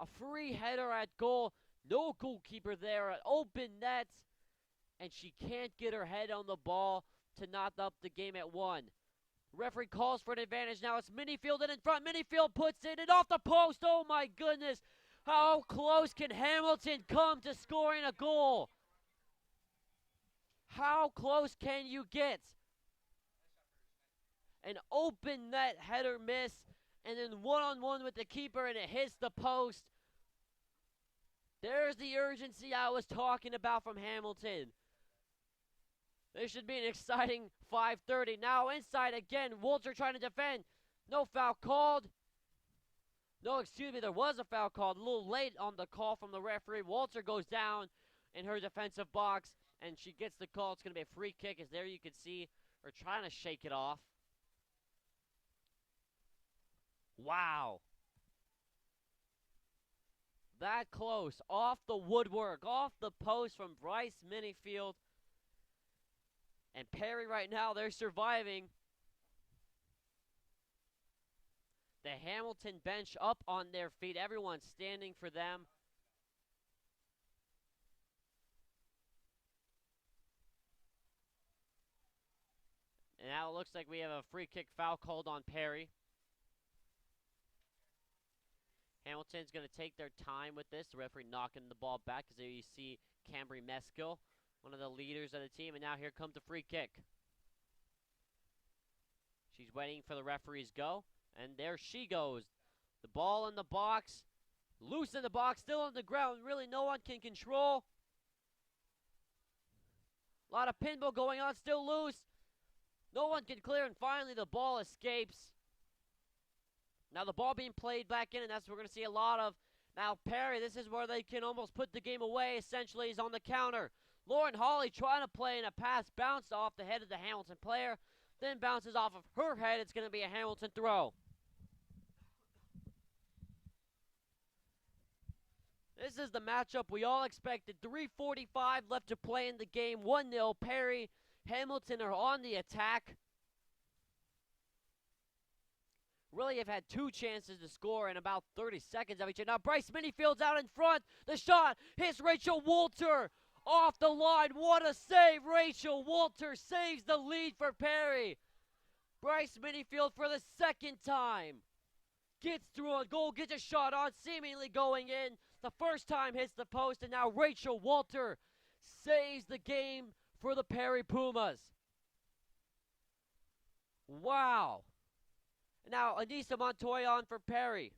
A free header at goal. No goalkeeper there. An open net. And she can't get her head on the ball to knock up the game at 1. Referee calls for an advantage. Now it's Minifield in front. Minifield puts it in off the post. Oh my goodness. How close can Hamilton come to scoring a goal? How close can you get? An open net header miss. And then one-on-one with the keeper, and it hits the post. There's the urgency I was talking about from Hamilton. This should be an exciting 5:30. Now inside again. Walter trying to defend. No foul called. No, excuse me, there was a foul called. A little late on the call from the referee. Walter goes down in her defensive box, and she gets the call. It's going to be a free kick, as there you can see her trying to shake it off. Wow. That close. Off the woodwork. Off the post from Bryce Minifield. And Perry right now, they're surviving. The Hamilton bench up on their feet. Everyone standing for them. And now it looks like we have a free kick foul called on Perry. Hamilton's going to take their time with this. The referee knocking the ball back, as there you see Cambry Meskill, one of the leaders of the team. And now here comes the free kick. She's waiting for the referee's go. And there she goes. The ball in the box. Loose in the box. Still on the ground. Really no one can control. A lot of pinball going on. Still loose. No one can clear. And finally the ball escapes. Now the ball being played back in, and that's what we're going to see a lot of. Now Perry, this is where they can almost put the game away, essentially, is on the counter. Lauren Hawley trying to play in a pass, bounced off the head of the Hamilton player, then bounces off of her head. It's going to be a Hamilton throw. This is the matchup we all expected. 3:45 left to play in the game. 1-0. Perry, Hamilton are on the attack. Really have had two chances to score in about 30 seconds of each other. Now Bryce Minifield's out in front. The shot hits Rachel Walter off the line. What a save. Rachel Walter saves the lead for Perry. Bryce Minifield for the second time gets through on goal, gets a shot on, seemingly going in. The first time hits the post, and now Rachel Walter saves the game for the Perry Pumas. Wow. Now, Anissa Montoya on for Perry.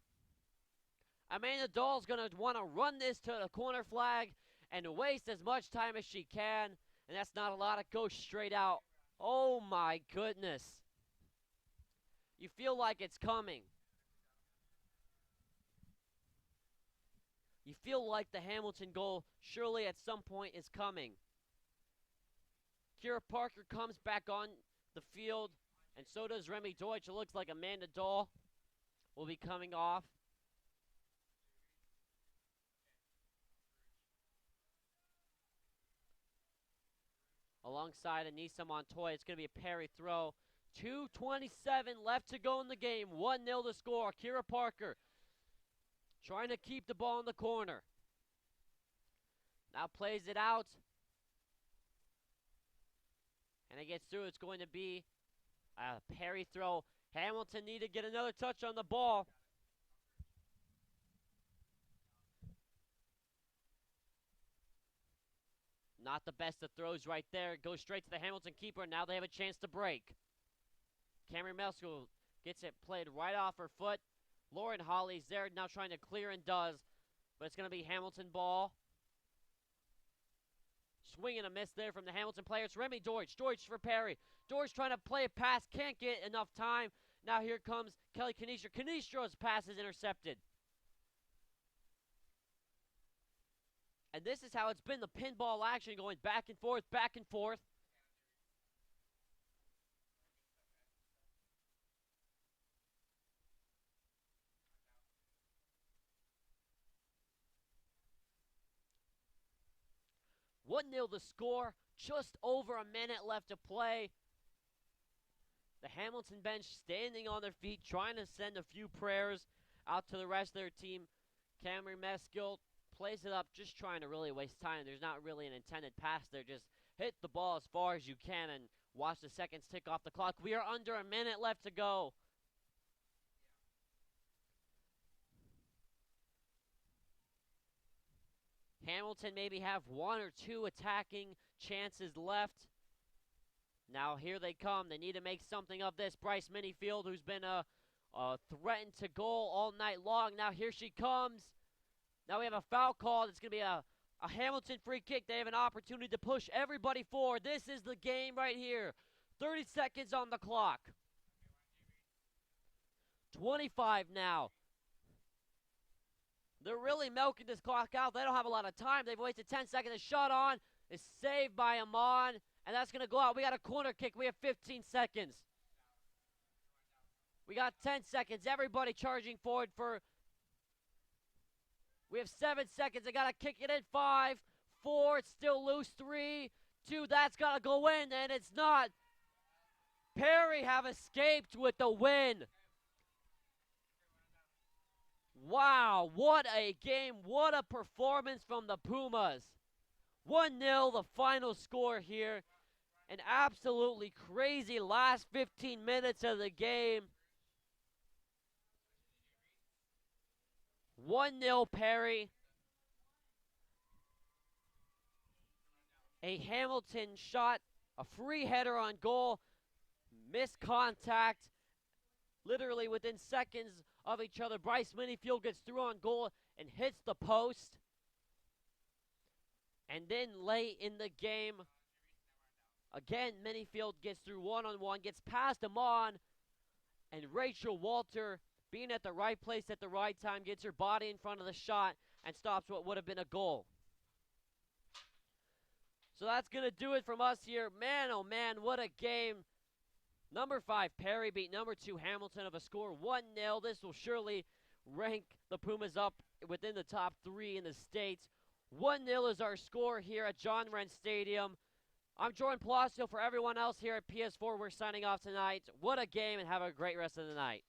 Amanda Dahl's going to want to run this to the corner flag and waste as much time as she can. And that's not a lot. It goes straight out. Oh, my goodness. You feel like it's coming. You feel like the Hamilton goal surely at some point is coming. Kira Parker comes back on the field, and so does Remy Deutsch. It looks like Amanda Dahl will be coming off. Alongside Anissa Montoya, it's going to be a Perry throw. 2:27 left to go in the game. 1-0 to score. Kira Parker trying to keep the ball in the corner. Now plays it out. And it gets through. It's going to be a Perry throw. Hamilton need to get another touch on the ball. Not the best of throws right there. It goes straight to the Hamilton keeper. Now they have a chance to break. Cameron Melsko gets it played right off her foot. Lauren Holly's there now trying to clear and does. But it's going to be Hamilton ball. Swing and a miss there from the Hamilton player. It's Remy Deutsch. Deutsch for Perry. Deutsch trying to play a pass. Can't get enough time. Now here comes Kelly Canistro. Canistro's pass is intercepted. And this is how it's been, the pinball action going back and forth, back and forth. One 0 the score, just over a minute left to play. The Hamilton bench standing on their feet, trying to send a few prayers out to the rest of their team. Cameron Meskill plays it up, just trying to really waste time. There's not really an intended pass there. Just hit the ball as far as you can and watch the seconds tick off the clock. We are under a minute left to go. Hamilton maybe have one or two attacking chances left. Now here they come. They need to make something of this. Bryce Minifield, who's been threatened to goal all night long. Now here she comes. Now we have a foul call. It's going to be a Hamilton free kick. They have an opportunity to push everybody forward. This is the game right here. 30 seconds on the clock. 25 now. They're really milking this clock out. They don't have a lot of time. They've wasted 10 seconds. The shot on is saved by Amon, and that's going to go out. We got a corner kick. We have 15 seconds. We got 10 seconds. Everybody charging forward for... We have 7 seconds. They got to kick it in. 5, 4, it's still loose. 3, 2, that's got to go in, and it's not. Perry have escaped with the win. Wow, what a game. What a performance from the Pumas. 1-0, the final score here. An absolutely crazy last 15 minutes of the game. 1-0 Perry. A Hamilton shot, a free header on goal, missed contact, literally within seconds of each other. Bryce Minifield gets through on goal and hits the post. And then late in the game, again, Minifield gets through one-on-one, gets past him on, and Rachel Walter, being at the right place at the right time, gets her body in front of the shot and stops what would have been a goal. So that's going to do it from us here. Man, oh man, what a game. Number 5, Perry beat number 2, Hamilton, of a score 1-0. This will surely rank the Pumas up within the top 3 in the States. 1-0 is our score here at John Wren Stadium. I'm Jordan Palacio. For everyone else here at PS4, we're signing off tonight. What a game, and have a great rest of the night.